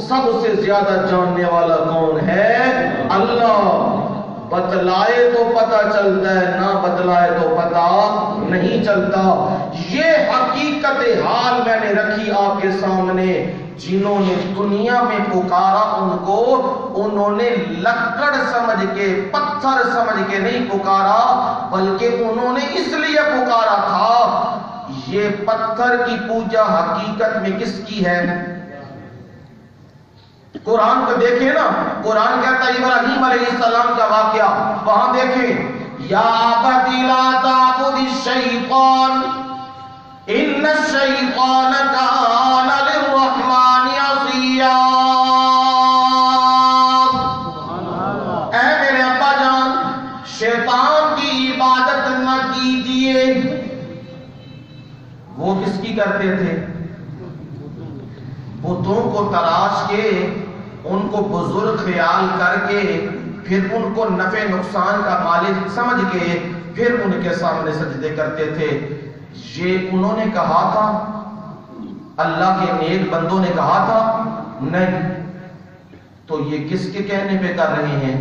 سب سے زیادہ جاننے والا کون ہے؟ اللہ. بتلائے تو پتہ چلتا ہے، نہ بتلائے تو پتہ نہیں چلتا. یہ حقیقت حال میں نے رکھی آپ کے سامنے. جنہوں نے دنیا میں پکارا انہوں نے لکڑ سمجھ کے، پتھر سمجھ کے نہیں پکارا، بلکہ انہوں نے اس لیے پکارا تھا. یہ پتھر کی پوجا حقیقت میں کس کی ہے؟ قرآن کو دیکھیں نا. قرآن کہتا ہے ابراہیم علیہ السلام کا واقعہ، وہاں دیکھیں یا ابت لا تعبد الشیطان ان الشیطان کان للرحمن عصیا. اے میرے ابا جان، شیطان کی عبادت نہ کیجیے. وہ کس کی کرتے تھے؟ بتوں کو تراش کے، ان کو بزرگ خیال کر کے، پھر ان کو نفع نقصان کا مالک سمجھ کے، پھر ان کے سامنے سجدے کرتے تھے. یہ انہوں نے کہا تھا؟ اللہ کے نیک بندوں نے کہا تھا؟ نہیں. تو یہ کس کے کہنے پہ کر رہے ہیں؟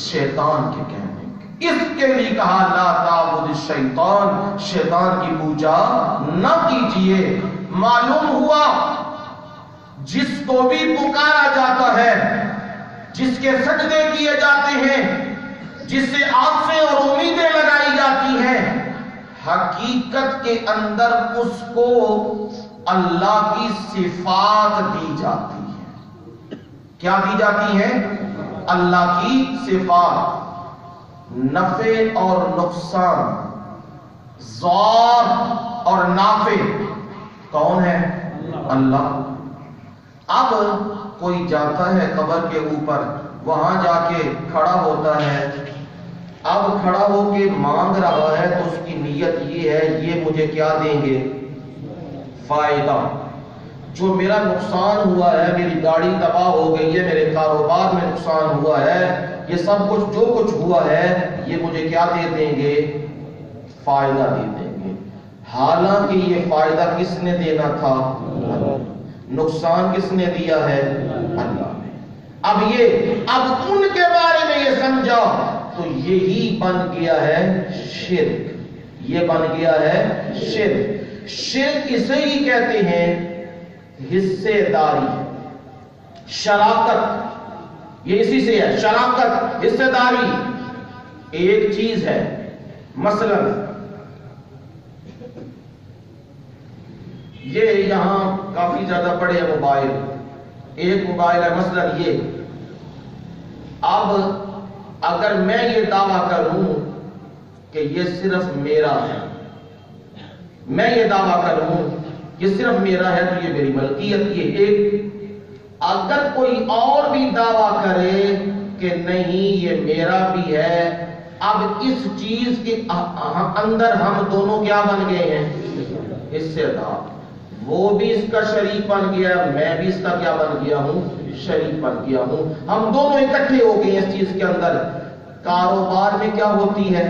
شیطان کے کہنے پہ. اس کے لیے کہا لا تعبد الشیطان، شیطان کی پوجا نہ کیجیے. معلوم ہوا جس کو بھی پکارا جاتا ہے، جس کے سجدے کیے جاتے ہیں، جس سے آسیں اور امیدیں لگائی جاتی ہیں، حقیقت کے اندر اس کو اللہ کی صفات دی جاتی ہیں. کیا دی جاتی ہیں؟ اللہ کی صفات. نفع اور نقصان، ضار اور نافع کون ہے؟ اللہ. اب کوئی جاتا ہے قبر کے اوپر، وہاں جا کے کھڑا ہوتا ہے. اب کھڑا ہو کے مانگ رہا ہے تو اس کی نیت یہ ہے یہ مجھے کیا دیں گے؟ فائدہ. جو میرا نقصان ہوا ہے، میری گاڑی تباہ ہو گئی ہے، میرے کاروبار میں نقصان ہوا ہے، یہ سب کچھ جو کچھ ہوا ہے یہ مجھے کیا دے دیں گے؟ فائدہ دے دیں گے. حالانکہ یہ فائدہ کس نے دینا تھا؟ نقصان کس نے دیا ہے؟ اللہ نے. اب ان کے بارے میں یہ سمجھا تو یہی بن گیا ہے شرک. یہ بن گیا ہے شرک. شرک اسے ہی کہتے ہیں حصے داری، شراکت. یہ اسی سے ہے شراکت، حصے داری. ایک چیز ہے، مثلا یہ یہاں کافی زیادہ بڑے موبائل، ایک موبائل ہے مثلا یہ. اب اگر میں یہ دعویٰ کروں کہ یہ صرف میرا ہے، میں یہ دعویٰ کروں یہ صرف میرا ہے تو یہ میری ملکیت. یہ ایک. اگر کوئی اور بھی دعویٰ کرے کہ نہیں یہ میرا بھی ہے، اب اس چیز کے اندر ہم دونوں کیا بن گئے ہیں؟ حصے دار. وہ بھی اس کا شریک بن گیا، میں بھی اس کا کیا بن گیا ہوں؟ شریک بن گیا ہوں. ہم دونوں اکٹھے ہو گئے اس چیز کے اندر. کاروبار میں کیا ہوتی ہے؟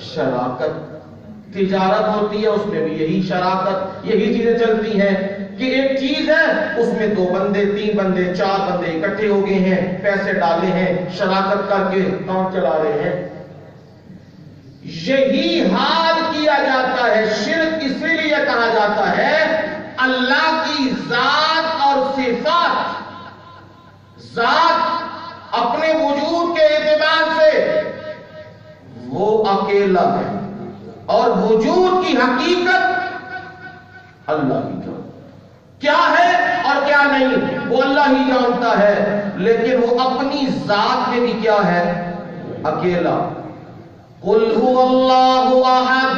شراکت. تجارت ہوتی ہے، اس میں بھی یہی شراکت، یہی چیزیں چلتی ہیں کہ ایک چیز ہے، اس میں 2 بندے 3 بندے 4 بندے اکٹھے ہو گئے ہیں، پیسے ڈالے ہیں، شراکت کر کے کام چلا رہے ہیں۔ یہی حال کیا جاتا ہے۔ شرک اسی لیے کہا جاتا ہے اللہ کی ذات اور صفات، ذات اپنے وجود کے اعتبار سے وہ اکیلا ہے، اور وجود کی حقیقت اللہ کی جانتا کیا ہے اور کیا نہیں، وہ اللہ ہی جانتا ہے، لیکن وہ اپنی ذات میں بھی کیا ہے؟ اکیلا۔ قل هو اللہ احد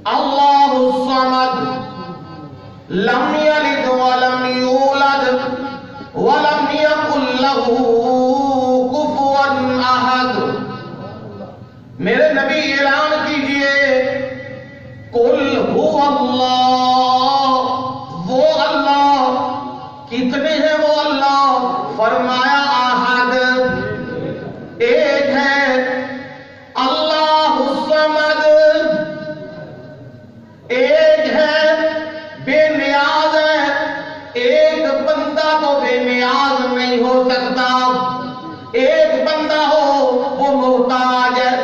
اللہ الصمد لم یلد ولم یولد ولم یکن له کفوا احد۔ میرے نبی اعلان کیجئے، قل هو اللہ، وہ اللہ، کتنے ہیں وہ اللہ؟ فرمایا احد، ایک ہے، اللہ الصمد، ایک ہے، بے نیاز ہے۔ ایک بندہ تو بے نیاز نہیں ہو سکتا، ایک بندہ ہو وہ محتاج ہے،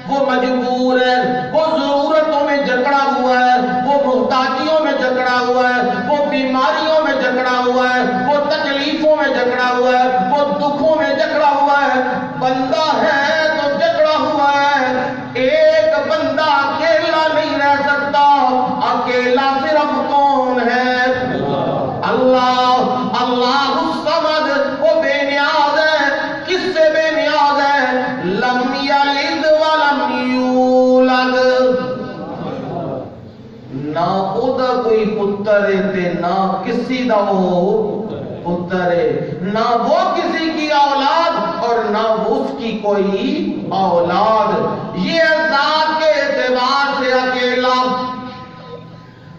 وہ مجبور ہے، وہ ضرورتوں میں جکڑا ہوا ہے، وہ محتاجیوں میں جکڑا ہوا ہے، وہ بیماریوں میں جکڑا ہوا ہے، وہ تکلیفوں میں جکڑا ہوا ہے، وہ دکھوں میں جکڑا ہوا ہے۔ بندہ ہے تو جکڑا ہوا ہے۔ ایک بندہ اکیلا نہیں رہ سکتا، اکیلا صرف کون ہے؟ اللہ۔ اللہ الصمد، وہ بے نیاز ہے۔ کس سے بے نیاز ہے؟ لم یلد ولم یولد، نہ ਉਹਦਾ کوئی پتر ہے نہ کسی دا وہ پتر ہے، نہ وہ کسی کی اولاد اور نہ اس کی کوئی اولاد، یہ ذات کے اعتبار سے اکیلا۔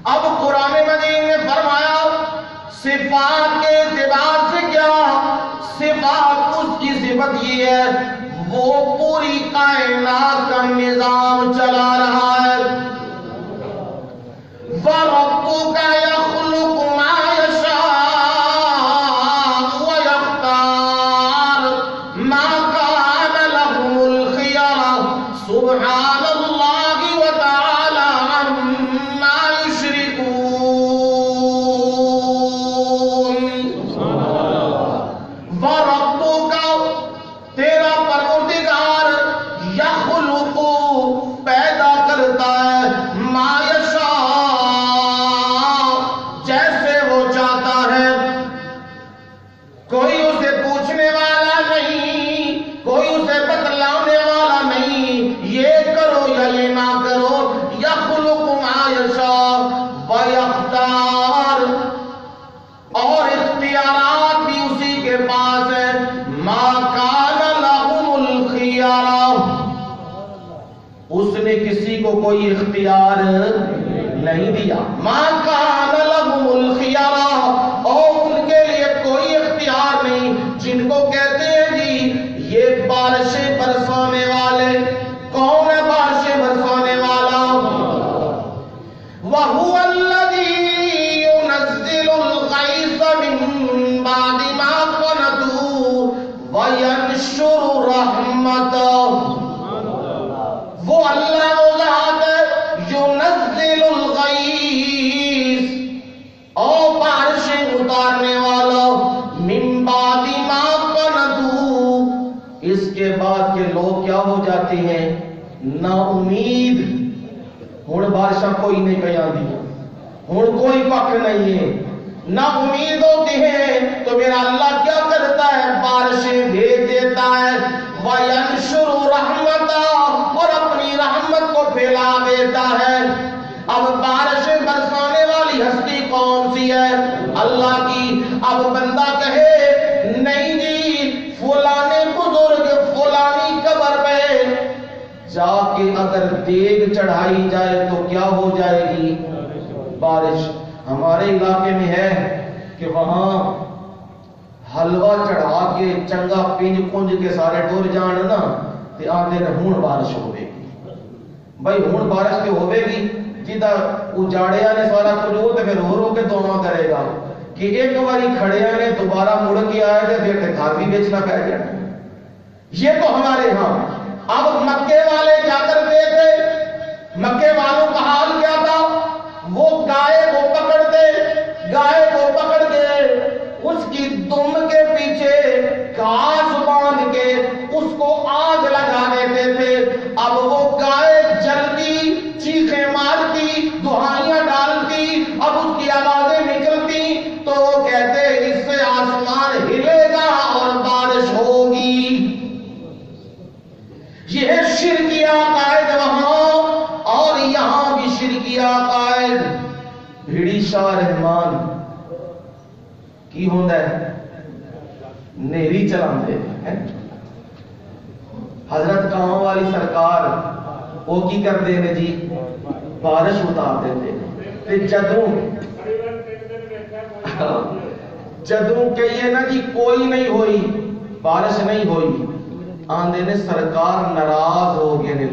اب قرآن مجید نے فرمایا صفات کے اعتبار سے کیا؟ صفات، اس کی صفت یہ ہے وہ پوری کائنات کا نظام چلا رہا ہے۔ وَرَبُّكَ يَخْلُقُ مَا يَشَاءُ وَيَخْتَارُ مَا كَانَ لَهُمُ الْخِيَرَةُ سُبْحَانَ اللَّهِ وَتَعَالَى عَمَّا يُشْرِكُونَ۔ وَرَبُّكَ، تیرا پروردگار، یخلق، پیدا کرتا ہے، ما کوئی اسے پوچھنے والا نہیں، کوئی اسے بتلانے والا نہیں، یہ کرو یا یہ نہ کرو۔ یخلق ما یشاء ویختار، اور اختیارات بھی اسی کے پاس ہے۔ ما کان لہم الخیارہ، اس نے کسی کو کوئی اختیار نہیں دیا۔ ما کان لہم الخیارہ، اور ان کے لیے کوئی اختیار نہیں۔ جن کو کہتے ہیں جی یہ بارشیں برسانے والے، کون ہے بارشیں برسانے والا؟ وَهُوَ الَّذِي يُنَزِّلُ الْغَيْثَ مِن بَعْدِ مَا قَنَطُوا وَيَنشُرُ رَحْمَتَهُ۔ وہ اللہ وہ ذات ہے يُنَزِّلُ الْغَيْثَ، اور بارشیں اتارنے والا، من بعد ما قنطوا، اس کے بعد کہ لوگ کیا ہو جاتے ہیں؟ نا امید۔ ہن بارشاں کوئی نہیں پہ آندی، ہن کوئی پک نہیں ہے، نا امید ہوتے ہیں تو میرا اللہ کیا کرتا ہے؟ بارشیں بھیج دیتا ہے۔ وَيَنشُرُ رَحْمَتَهُ، اور اپنی رحمت کو پھیلا دیتا ہے۔ اب بارشیں برسانے والی ہستی کون سی ہے؟ اللہ کی۔ اب بندہ کہے نہیں جی فلانے بزرگ فلانی قبر پہ جا کے اگر دیگ چڑھائی جائے تو کیا ہو جائے گی؟ بارش۔ ہمارے علاقے میں ہے کہ وہاں حلوہ چڑھا کے چنگا پنج کنج کے سارے ٹر جان نا تے آدھے ہون بارش ہوئے گی۔ بھائی ہوں بارش تے ہوے گی جدا اجاڑیا نے سارا کچھ وہ تے پھر رو کے توڑنا کرے گا کہ ایک باری کھڑیا نے دوبارہ مڑ کے آئے تھے پھر گھر بھی بیچنا پڑ جانا. یہ تو ہمارے ہاں. اب مکے والے کیا کرتے تھے؟ مکے والوں کا حال کیا تھا؟ وہ گائے کو پکڑتے، گائے کو پکڑ کے اس کی دم کے پیچھے گھاس باندھ کے اس کو آگ لگا دیتے تھے. اب وہ گائے جلتی، چیخیں مارتی، دہائیاں ڈالتی، اب اس کی آوازیں نکلتی تو وہ کہتے اس سے آسمان ہلے گا اور بارش ہوگی. یہ ہے شرکی عقائد وہاں، اور یہاں بھی شرکی عقائد. بھیڑی شاہ رحمان کی ہوندہ ہے نیری چلاندے ہیں. حضرت کاماں والی سرکار وہ کی کر دے نے جی بارش اتار دیتے تے جدوں کہیے نا جی کوئی نہیں ہوئی، بارش نہیں ہوئی، آندے نے سرکار ناراض ہو گئے نے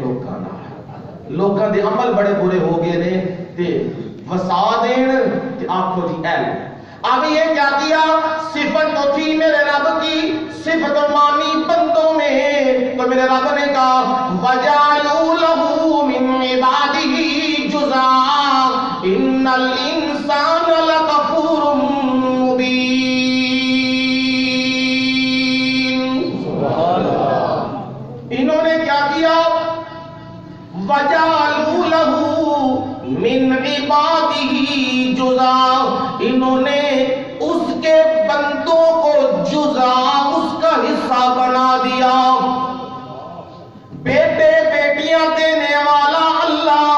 لوکاں دے عمل بڑے برے ہو گئے نے تے وسا دین تے آکھو جی ایل. اب یہ کیا کیا؟ صفت تو تھی میرے رب کی، صفت مانی بندوں میں، تو میرے رب نے کہا وَجَعَلُوا لَهُ مِنْ عِبَادِهِ جُزْءًا إِنَّ الْإِنسَانَ لَكَفُورٌ مُبِينٌ. انہوں نے کیا کیا؟ وَجَعَلُوا لَهُ مِنْ عِبَادِهِ جُزْءًا، انہوں نے اس کے بندوں کو جزا، اس کا حصہ بنا دیا. بیٹے بیٹیاں دینے والا اللہ،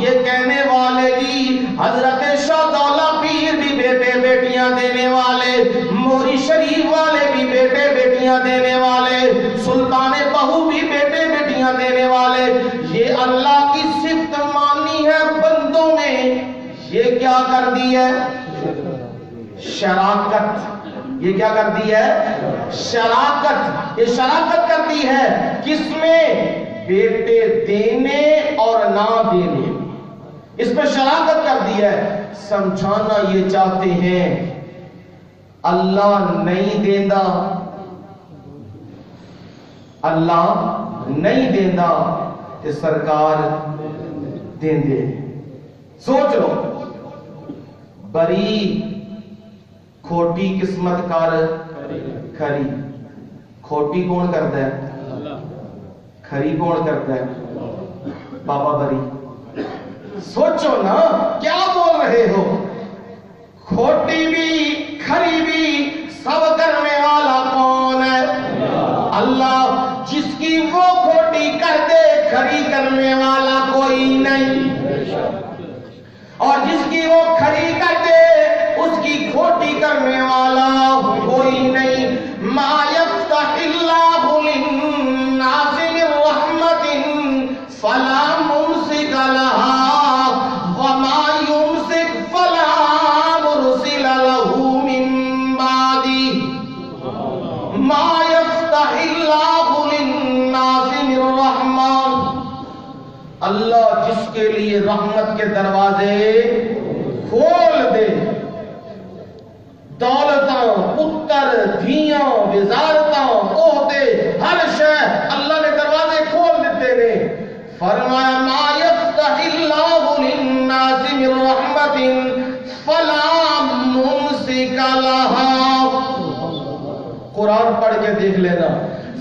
یہ کہنے والے بھی حضرت شاہ دولا پیر بھی بیٹے بیٹیاں دینے والے، موری شریف والے بھی بیٹے بیٹیاں دینے والے، سلطان بہو بھی بیٹے بیٹیاں دینے والے. یہ اللہ کی صفت مانی ہے بندوں میں. یہ کیا کر دی ہے؟ شراکت. یہ کیا کر دی ہے؟ شراکت. یہ شراکت کر دی ہے کس میں؟ بیٹے دینے اور نہ دینے، اس میں شراکت کر دی ہے. سمجھانا یہ چاہتے ہیں اللہ نہیں دیندا، اللہ نہیں دیندا تے سرکار دیندے. سوچ لو، بری کھوٹی قسمت کر کھری. کھوٹی کون کرتا ہے؟ کھری کون کرتا ہے؟ بابا بری. سوچو نا کیا بول رہے ہو. کھوٹی بھی کھری بھی سب کرنے والا کون ہے؟ اللہ. جس کی وہ کھوٹی کر دے کھری کرنے والا کوئی نہیں، اور جس کی وہ کھری کر دے اس کی کھوٹی کرنے والا کوئی نہیں. ما یفتح اللہ للناس من رحمت فلا ممسک لها وما یمسک فلا مرسل له من بعده. ما یفتح اللہ للناس من رحمت، اللہ جس کے لیے رحمت کے دروازے کھول دے، دولتاں، پتر، دھیاں، وزارتاں، عہدے، ہر شے اللہ نے دروازے کھول دیتے نے. فرمایا ما یفتح اللہ للناس من رحمت فلا ممسک لها. قرآن پڑھ کے دیکھ لینا.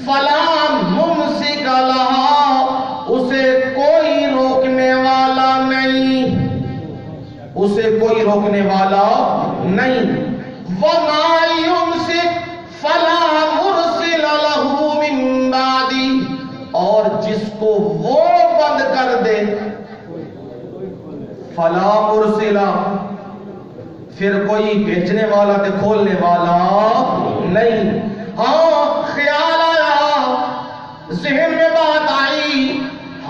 فلا ممسک لها، اسے کوئی روکنے والا نہیں، اسے کوئی روکنے والا نہیں. وَمَا يُمْسِكْ فَلَا مُرْسِلَ لَهُ مِن بَعْدِهِ، اور جس کو وہ بند کر دے فَلَا مُرْسِلَ، پھر کوئی بھیجنے والا تے کھولنے والا نہیں. ہاں خیال آیا، ذہن میں بات آئی،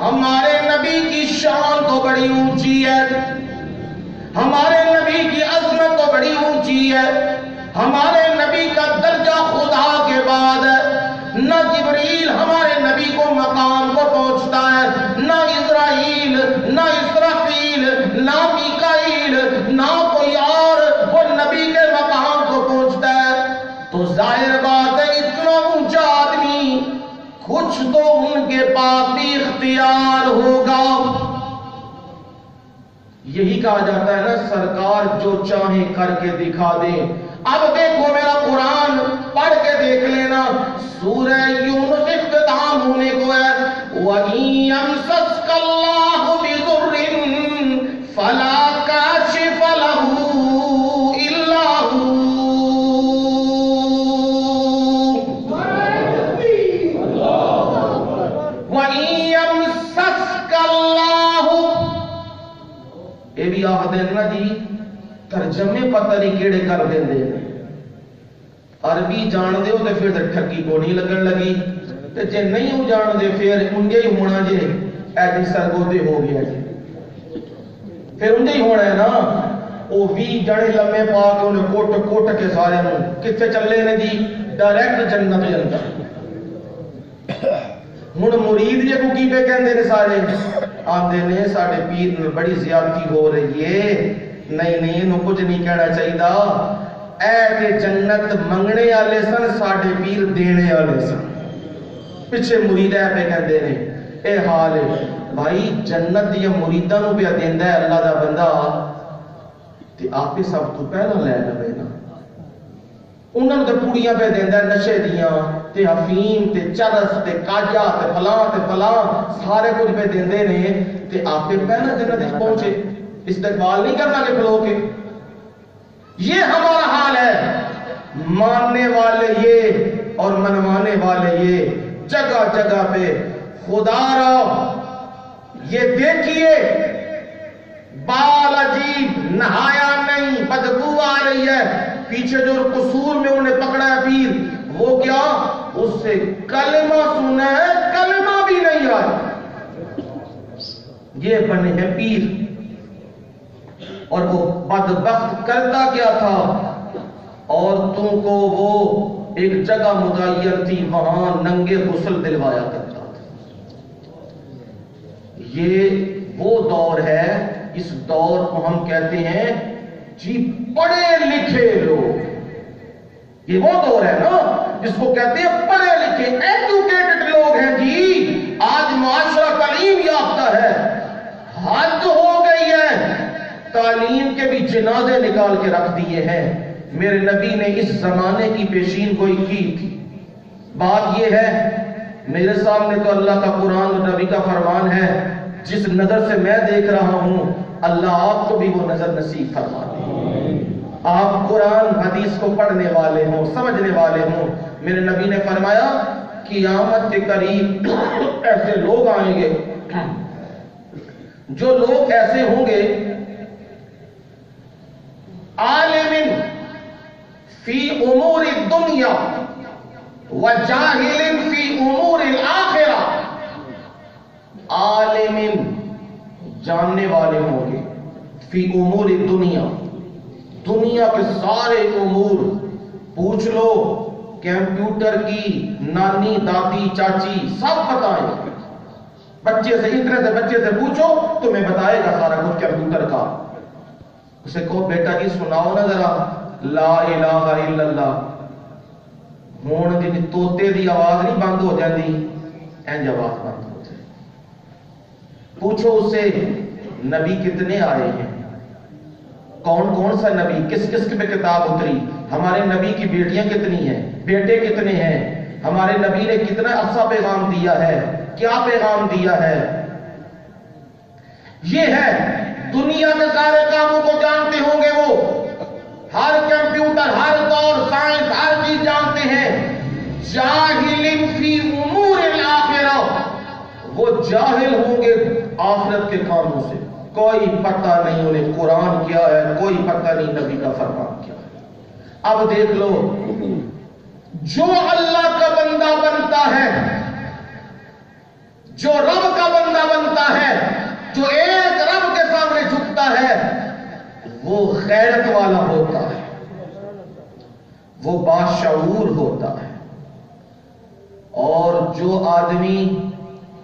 ہمارے نبی کی شان تو بڑی اونچی ہے، ہمارے نبی کی عظمت تو بڑی اونچی ہے، ہمارے نبی کا درجہ خدا کے بعد ہے. نہ جبریل ہمارے نبی کو مقام کو پہنچتا ہے، نہ اسرائیل پاک بھی اختیار ہوگا. یہی کہا جاتا ہے نا سرکار جو چاہیں کر کے دکھا دیں. اب دیکھو میرا قرآن پڑھ کے دیکھ لینا, سورہ یونس اختتام ہونے کو ہے. وَإِن يَمْسَسْكَ اللَّهُ بِضُرٍّ فَلَا كَاشِفَ لَهُ إِلَّا هُوَ. وَإِن يَمْسَسْكَ اللَّهُ, یہ بھی آخ دینا جی ترجمے پتہ نہیں کیڑے کر دیں دے. عربی جان دے ہو تے پھر ٹھکی کو نہیں لگن لگی, تے جے نہیں ہو جان دے پھر انجے ہی ہونا جے ایجی سرگودے ہو گیا جی, پھر انجے ہی ہونا ہے نا. وہ بھی جڑے لمے پا کے انہیں کوٹ کوٹ کے سارے نوں کتنے چلے نے جی ڈائریکٹ جنت جنتا. ہن مرید جے کو کی پہ کہندے نے سارے آندے نے ساڈے پیر میں بڑی زیادتی ہو رہی ہے. نہیں انہوں کچھ نہیں کہنا چاہیے. اے کہ جنت منگنے والے سن, ساڈے پیر دینے والے سن. پیچھے مرید ہے پہ کہندے نے اے حال ہے بھائی, جنت دیا مریداں نوں پہ دیندا ہے اللہ دا بندہ, تے آپ کے سب تو پہلا لے لے نا. انہاں تے پوڑیاں پہ دیندا ہے نشے دیاں تے افیم تے چرس تے کاجا تے فلاں سارے کچھ پہ دیندے نے, تے آپ کے پہلا جنت وچ پہنچے. استقبال نہیں کرنا کہ کھلو کے. یہ ہمارا حال ہے. ماننے والے یہ اور منوانے والے یہ, جگہ جگہ پہ. خدا را یہ دیکھیے بال عجیب, نہایا نہیں, بدبو آ رہی ہے. پیچھے جو قصور میں انہیں پکڑا ہے پیر, وہ کیا اس سے کلمہ سنا ہے, کلمہ بھی نہیں آیا. یہ بنے ہیں پیر. اور وہ بدبخت کرتا کیا تھا, عورتوں کو وہ ایک جگہ متعین تھی وہاں ننگے غسل دلوایا کرتا تھا. یہ وہ دور ہے, اس دور کو ہم کہتے ہیں جی پڑھے لکھے لوگ. یہ وہ دور ہے نا جس کو کہتے ہیں پڑھے لکھے ایجوکیٹڈ لوگ ہیں جی. آج معاشرہ تعلیم یافتہ ہے, حد ہو گئی ہے. تعلیم کے بھی جنازے نکال کے رکھ دیے ہیں. میرے نبی نے اس زمانے کی پیشین گوئی کی تھی. بات یہ ہے میرے سامنے تو اللہ کا قرآن اور نبی کا فرمان ہے, جس نظر سے میں دیکھ رہا ہوں اللہ آپ کو بھی وہ نظر نصیب فرما دے. آپ قرآن حدیث کو پڑھنے والے ہوں, سمجھنے والے ہوں. میرے نبی نے فرمایا قیامت کے قریب ایسے لوگ آئیں گے, جو لوگ ایسے ہوں گے عالم فی امور الدنیا وجاہل فی امور الآخرہ. عالم جاننے والے ہوں گے, فی امور الدنیا, دنیا کے سارے امور پوچھ لو, کمپیوٹر کی نانی دادی چاچی سب بتائیں. بچے سے اتنے سے بچے سے پوچھو تمہیں بتائے گا سارا کچھ کمپیوٹر کا. اسے کہو بیٹا جی سناؤ نا ذرا لا الہ الا اللہ, ہون دی توتے دی آواز نہیں بند ہو جاتی, اینج آواز بند ہو جائے. پوچھو اس سے نبی کتنے آئے ہیں, کون کون سا نبی, کس کس پہ کتاب اتری, ہمارے نبی کی بیٹیاں کتنی ہیں, بیٹے کتنے ہیں, ہمارے نبی نے کتنا اچھا پیغام دیا ہے, کیا پیغام دیا ہے. یہ ہے دنیا کے سارے کاموں کو جانتے ہوں گے وہ, ہر کمپیوٹر, ہر دور, سائنس, ہر چیز جانتے ہیں. جاہل فی امور الآخرہ, وہ جاہل ہوں گے آخرت کے کاموں سے, کوئی پتہ نہیں انہیں قرآن کیا ہے, کوئی پتہ نہیں نبی کا فرمان کیا ہے. اب دیکھ لو جو اللہ کا بندہ بنتا ہے, جو رب کا بندہ بنتا ہے, جو ایک رب کے سامنے جھکتا ہے, وہ غیرت والا ہوتا ہے, وہ باشعور ہوتا ہے. اور جو آدمی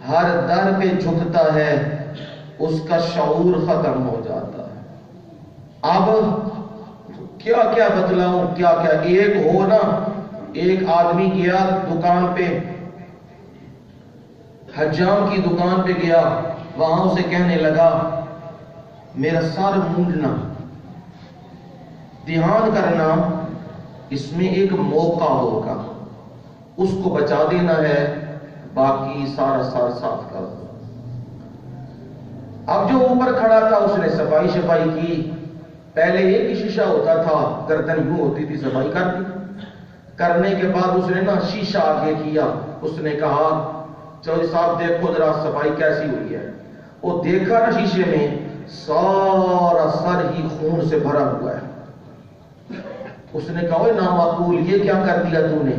ہر در پہ جھکتا ہے اس کا شعور ختم ہو جاتا ہے. اب کیا کیا بتلاؤں, کیا کیا. ایک ہو نا, ایک آدمی گیا دکان پہ, حجام کی دکان پہ گیا، وہاں اسے کہنے لگا میرا سر مونڈنا، دھیان کرنا، اس میں ایک موقع ہوگا، اس کو بچا دینا ہے، باقی سارا سر صاف کر دو۔ اب جو اوپر کھڑا تھا اس نے صفائی شفائی کی، پہلے ایک ہی شیشہ ہوتا تھا، گردن یوں ہوتی تھی، صفائی کر دی، کرنے کے بعد اس نے نا شیشہ آگے کیا، اس نے کہا چودھری صاحب دیکھو ذرا صفائی کیسی ہوئی ہے۔ وہ دیکھا نا شیشے میں، سارا سر ہی خون سے بھرا ہوا ہے۔ اس نے کہا نامعقول، یہ کیا کر دیا تو نے؟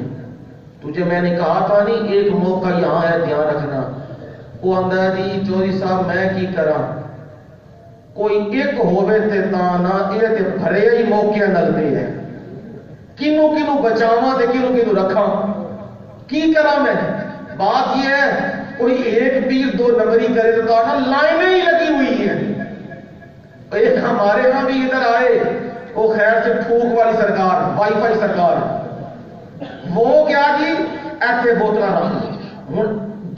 تجھے میں نے کہا تھا نہیں ایک موقع یہاں ہے، دھیان رکھنا۔ وہ اندر دی چودھری صاحب میں کی کرا، کوئی ایک ہوئے تے تانا یہ تے بھرے ہی موقع نلتے ہیں، کنوں کنوں بچاواں تے کنوں کنوں رکھاں، کی کرا میں؟ بات یہ ہے کوئی ایک پیر دو نمبری کرے تو تانا لائنیں ہی لگی ہوئی ہیں۔ ایک ہمارے ہاں بھی ادھر آئے، وہ خیر سے پھوک والی سرکار، وائی فائی سرکار، وہ کیا جی ایسے بوتلا رکھ،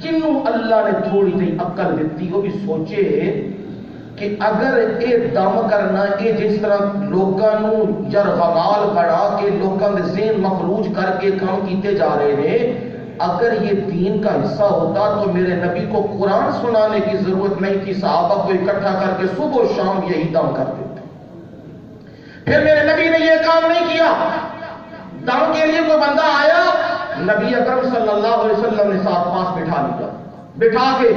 جنوں اللہ نے تھوڑی سی عقل دیتی وہ بھی سوچے کہ اگر یہ دم کرنا یہ جس طرح لوگوں یرغمال بڑھا کے لوگوں کے ذہن مفلوج کر کے کام کیتے جا رہے ہیں، اگر یہ دین کا حصہ ہوتا تو میرے نبی کو قرآن سنانے کی ضرورت نہیں تھی، صحابہ کو اکٹھا کر کے صبح و شام یہی دم کر دیتے۔ پھر میرے نبی نے یہ کام نہیں کیا، دم کے لیے کوئی بندہ آیا، نبی اکرم صلی اللہ علیہ وسلم نے ساتھ پاس بٹھا لیا، بٹھا کے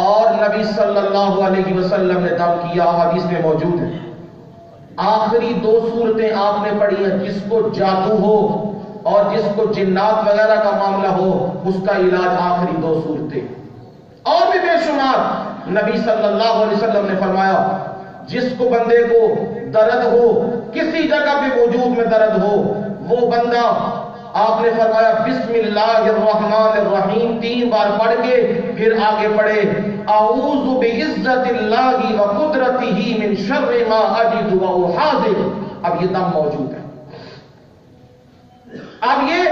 اور نبی صلی اللہ علیہ وسلم نے دم کیا، حدیث میں موجود ہے۔ آخری دو صورتیں آپ نے پڑھی ہیں، جس کو جادو ہو اور جس کو جنات وغیرہ کا معاملہ ہو اس کا علاج آخری دو صورتیں، اور بھی بے شمار۔ نبی صلی اللہ علیہ وسلم نے فرمایا جس کو بندے کو درد ہو، کسی جگہ پہ وجود میں درد ہو، وہ بندہ آپ نے فرمایا بسم اللہ الرحمن الرحیم 3 بار پڑھ کے پھر آگے پڑھے اعوذ بعزت اللہ وقدرتہ من شر ما اجد واحاذر۔ اب یہ دم موجود ہے، اب یہ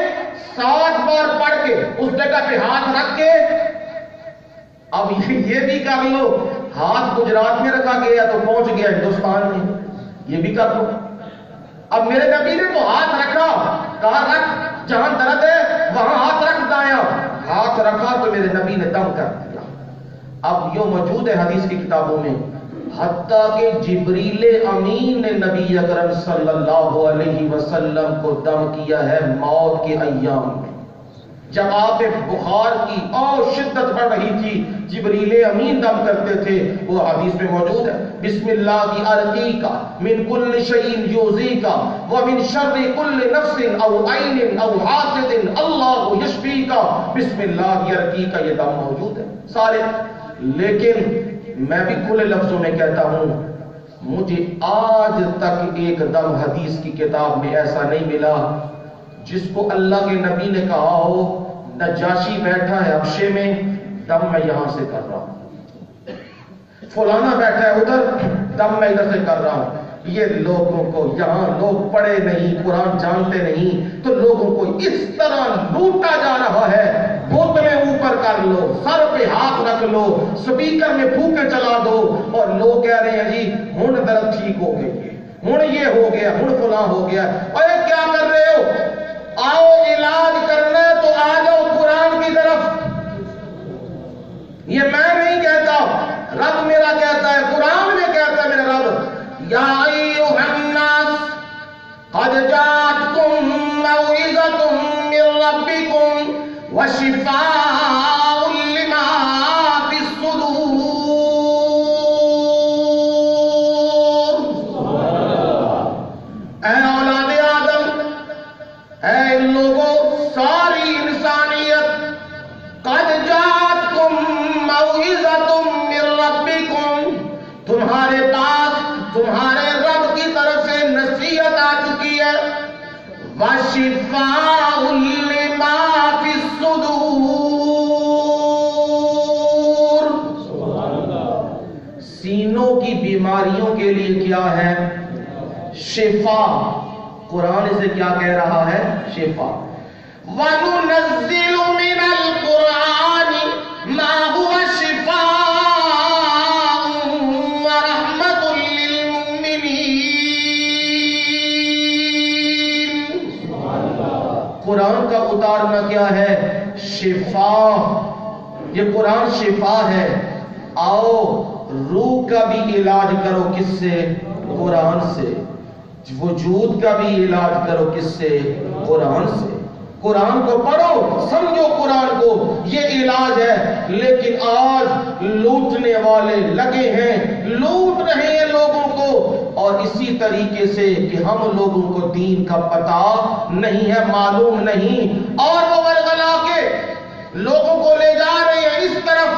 7 بار پڑھ کے اس جگہ پہ ہاتھ رکھ کے، اب یہ بھی کر لو، ہاتھ گجرات میں رکھا گیا تو پہنچ گیا ہندوستان میں، یہ بھی کر لو۔ اب میرے نبی نے تو ہاتھ رکھا، کہا رکھ جہاں درد ہے وہاں ہاتھ رکھ، دایا ہاتھ رکھا تو میرے نبی نے دم کر دیا۔ اب یہ موجود ہے حدیث کی کتابوں میں، حتیٰ کہ جبریل امین نے نبی اکرم صلی اللہ علیہ وسلم کو دم کیا ہے موت کے ایام میں، جب آپ بخار کی اور شدت بڑھ رہی تھی جبریل امین دم کرتے تھے، وہ حدیث میں موجود ہے بسم اللہ کی ارقیکا من کل شیء یؤذیکا ومن شر کل نفس او عین او حاسد اللہ یشفیکا، بسم اللہ کی ارقیکا یہ دم موجود ہے سارے۔ لیکن میں بھی کھلے لفظوں میں کہتا ہوں، مجھے آج تک ایک دم حدیث کی کتاب میں ایسا نہیں ملا جس کو اللہ کے نبی نے کہا ہو نجاشی بیٹھا ہے حبشے میں، دم میں یہاں سے کر رہا ہوں، فلانا بیٹھا ہے ادھر، دم میں ادھر سے کر رہا ہوں۔ یہ لوگوں کو یہاں لوگ پڑھے نہیں، قرآن جانتے نہیں، تو لوگوں کو اس طرح لوٹا جا رہا ہے، بوتلیں اوپر کر لو، سر پہ ہاتھ رکھ لو، سپیکر میں پھونکے چلا دو، اور لوگ کہہ رہے ہیں جی ہن درد ٹھیک ہو گئی، ہن یہ ہو گیا، ہن فلاں ہو گیا۔ اور کیا کر رہے ہو؟ آؤ علاج کرنا تو آ جاؤ قرآن کی طرف۔ یہ میں نہیں کہتا، رب میرا کہتا ہے، قرآن میں کہتا ہے میرا رب یا ایھا الناس قد جاءتکم موعظۃ من ربکم وشفاء لما فی الصدور۔ اے اولاد آدم، اے لوگوں، ساری انسانیت، قد جاءتکم موعظۃ من ربکم، تمہارے پاس تمہارے رب کی طرف سے نصیحت آ چکی ہے، وَشِفَاءٌ لِمَا فِي الصُّدُورِ، سینوں کی بیماریوں کے لیے کیا ہے؟ شفا۔ قرآن اسے کیا کہہ رہا ہے؟ شفا۔ وَنُنَزِّلُ مِنَ الْقُرْآنِ ما هو شفاء ورحمة للمؤمنين. قرآن کا اتارنا کیا ہے؟ شفا. یہ قرآن شفا ہے. آؤ روح کا بھی علاج کرو کس سے؟ قرآن سے. وجود کا بھی علاج کرو کس سے؟ قرآن سے. قرآن کو پڑھو، سمجھو قرآن کو، یہ علاج ہے. لیکن آج لوٹنے والے لگے ہیں، لوٹ رہے ہیں لوگوں کو، اور اسی طریقے سے کہ ہم لوگوں کو دین کا پتہ نہیں ہے، معلوم نہیں، اور وہ ورغلا کے لوگوں کو لے جا رہے ہیں اس طرف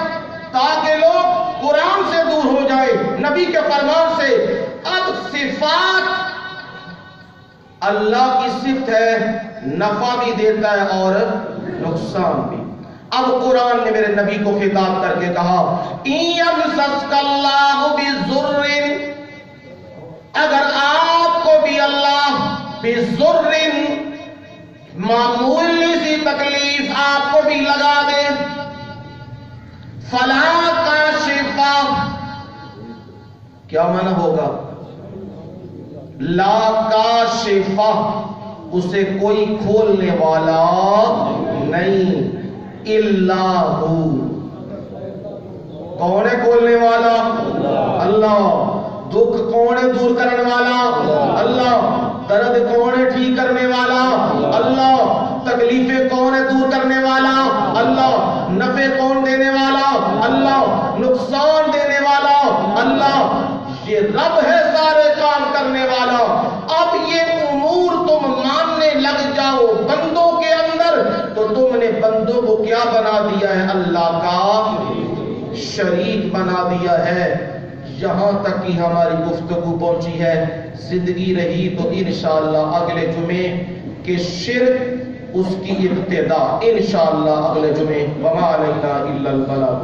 تاکہ لوگ قرآن سے دور ہو جائے، نبی کے فرمان سے. اب صفات اللہ کی صفت ہے، نفع بھی دیتا ہے اور نقصان بھی. اب قرآن نے میرے نبی کو خطاب کر کے کہا اِن یمسسک اللہ بِضُرٍّ، اگر آپ کو بھی اللہ بِضُرٍّ معمولی سی تکلیف آپ کو بھی لگا دے، فلا کاشف، کیا معنی ہوگا؟ لا کاشف، اسے کوئی کھولنے والا نہیں، الا ہو. کون ہے کھولنے والا؟ اللہ. دکھ کون ہے دور کرنے والا؟ اللہ. درد کون ہے ٹھیک کرنے والا؟ اللہ. تکلیفیں کون ہے دور کرنے والا؟ اللہ. نفع کون دینے والا؟ اللہ. نقصان دینے والا اللہ. یہ رب ہے سارے کام کرنے والا. اب یہ امور تم ماننے لگ جاؤ بندوں کے اندر تو تم نے بندوں کو کیا بنا دیا ہے؟ اللہ کا شریک بنا دیا ہے. یہاں تک کہ ہماری گفتگو پہنچی ہے. زندگی رہی تو انشاءاللہ اگلے جمعے کہ شرک اس کی ابتدا انشاءاللہ اگلے جمعے. وما علینا الا البلاغ.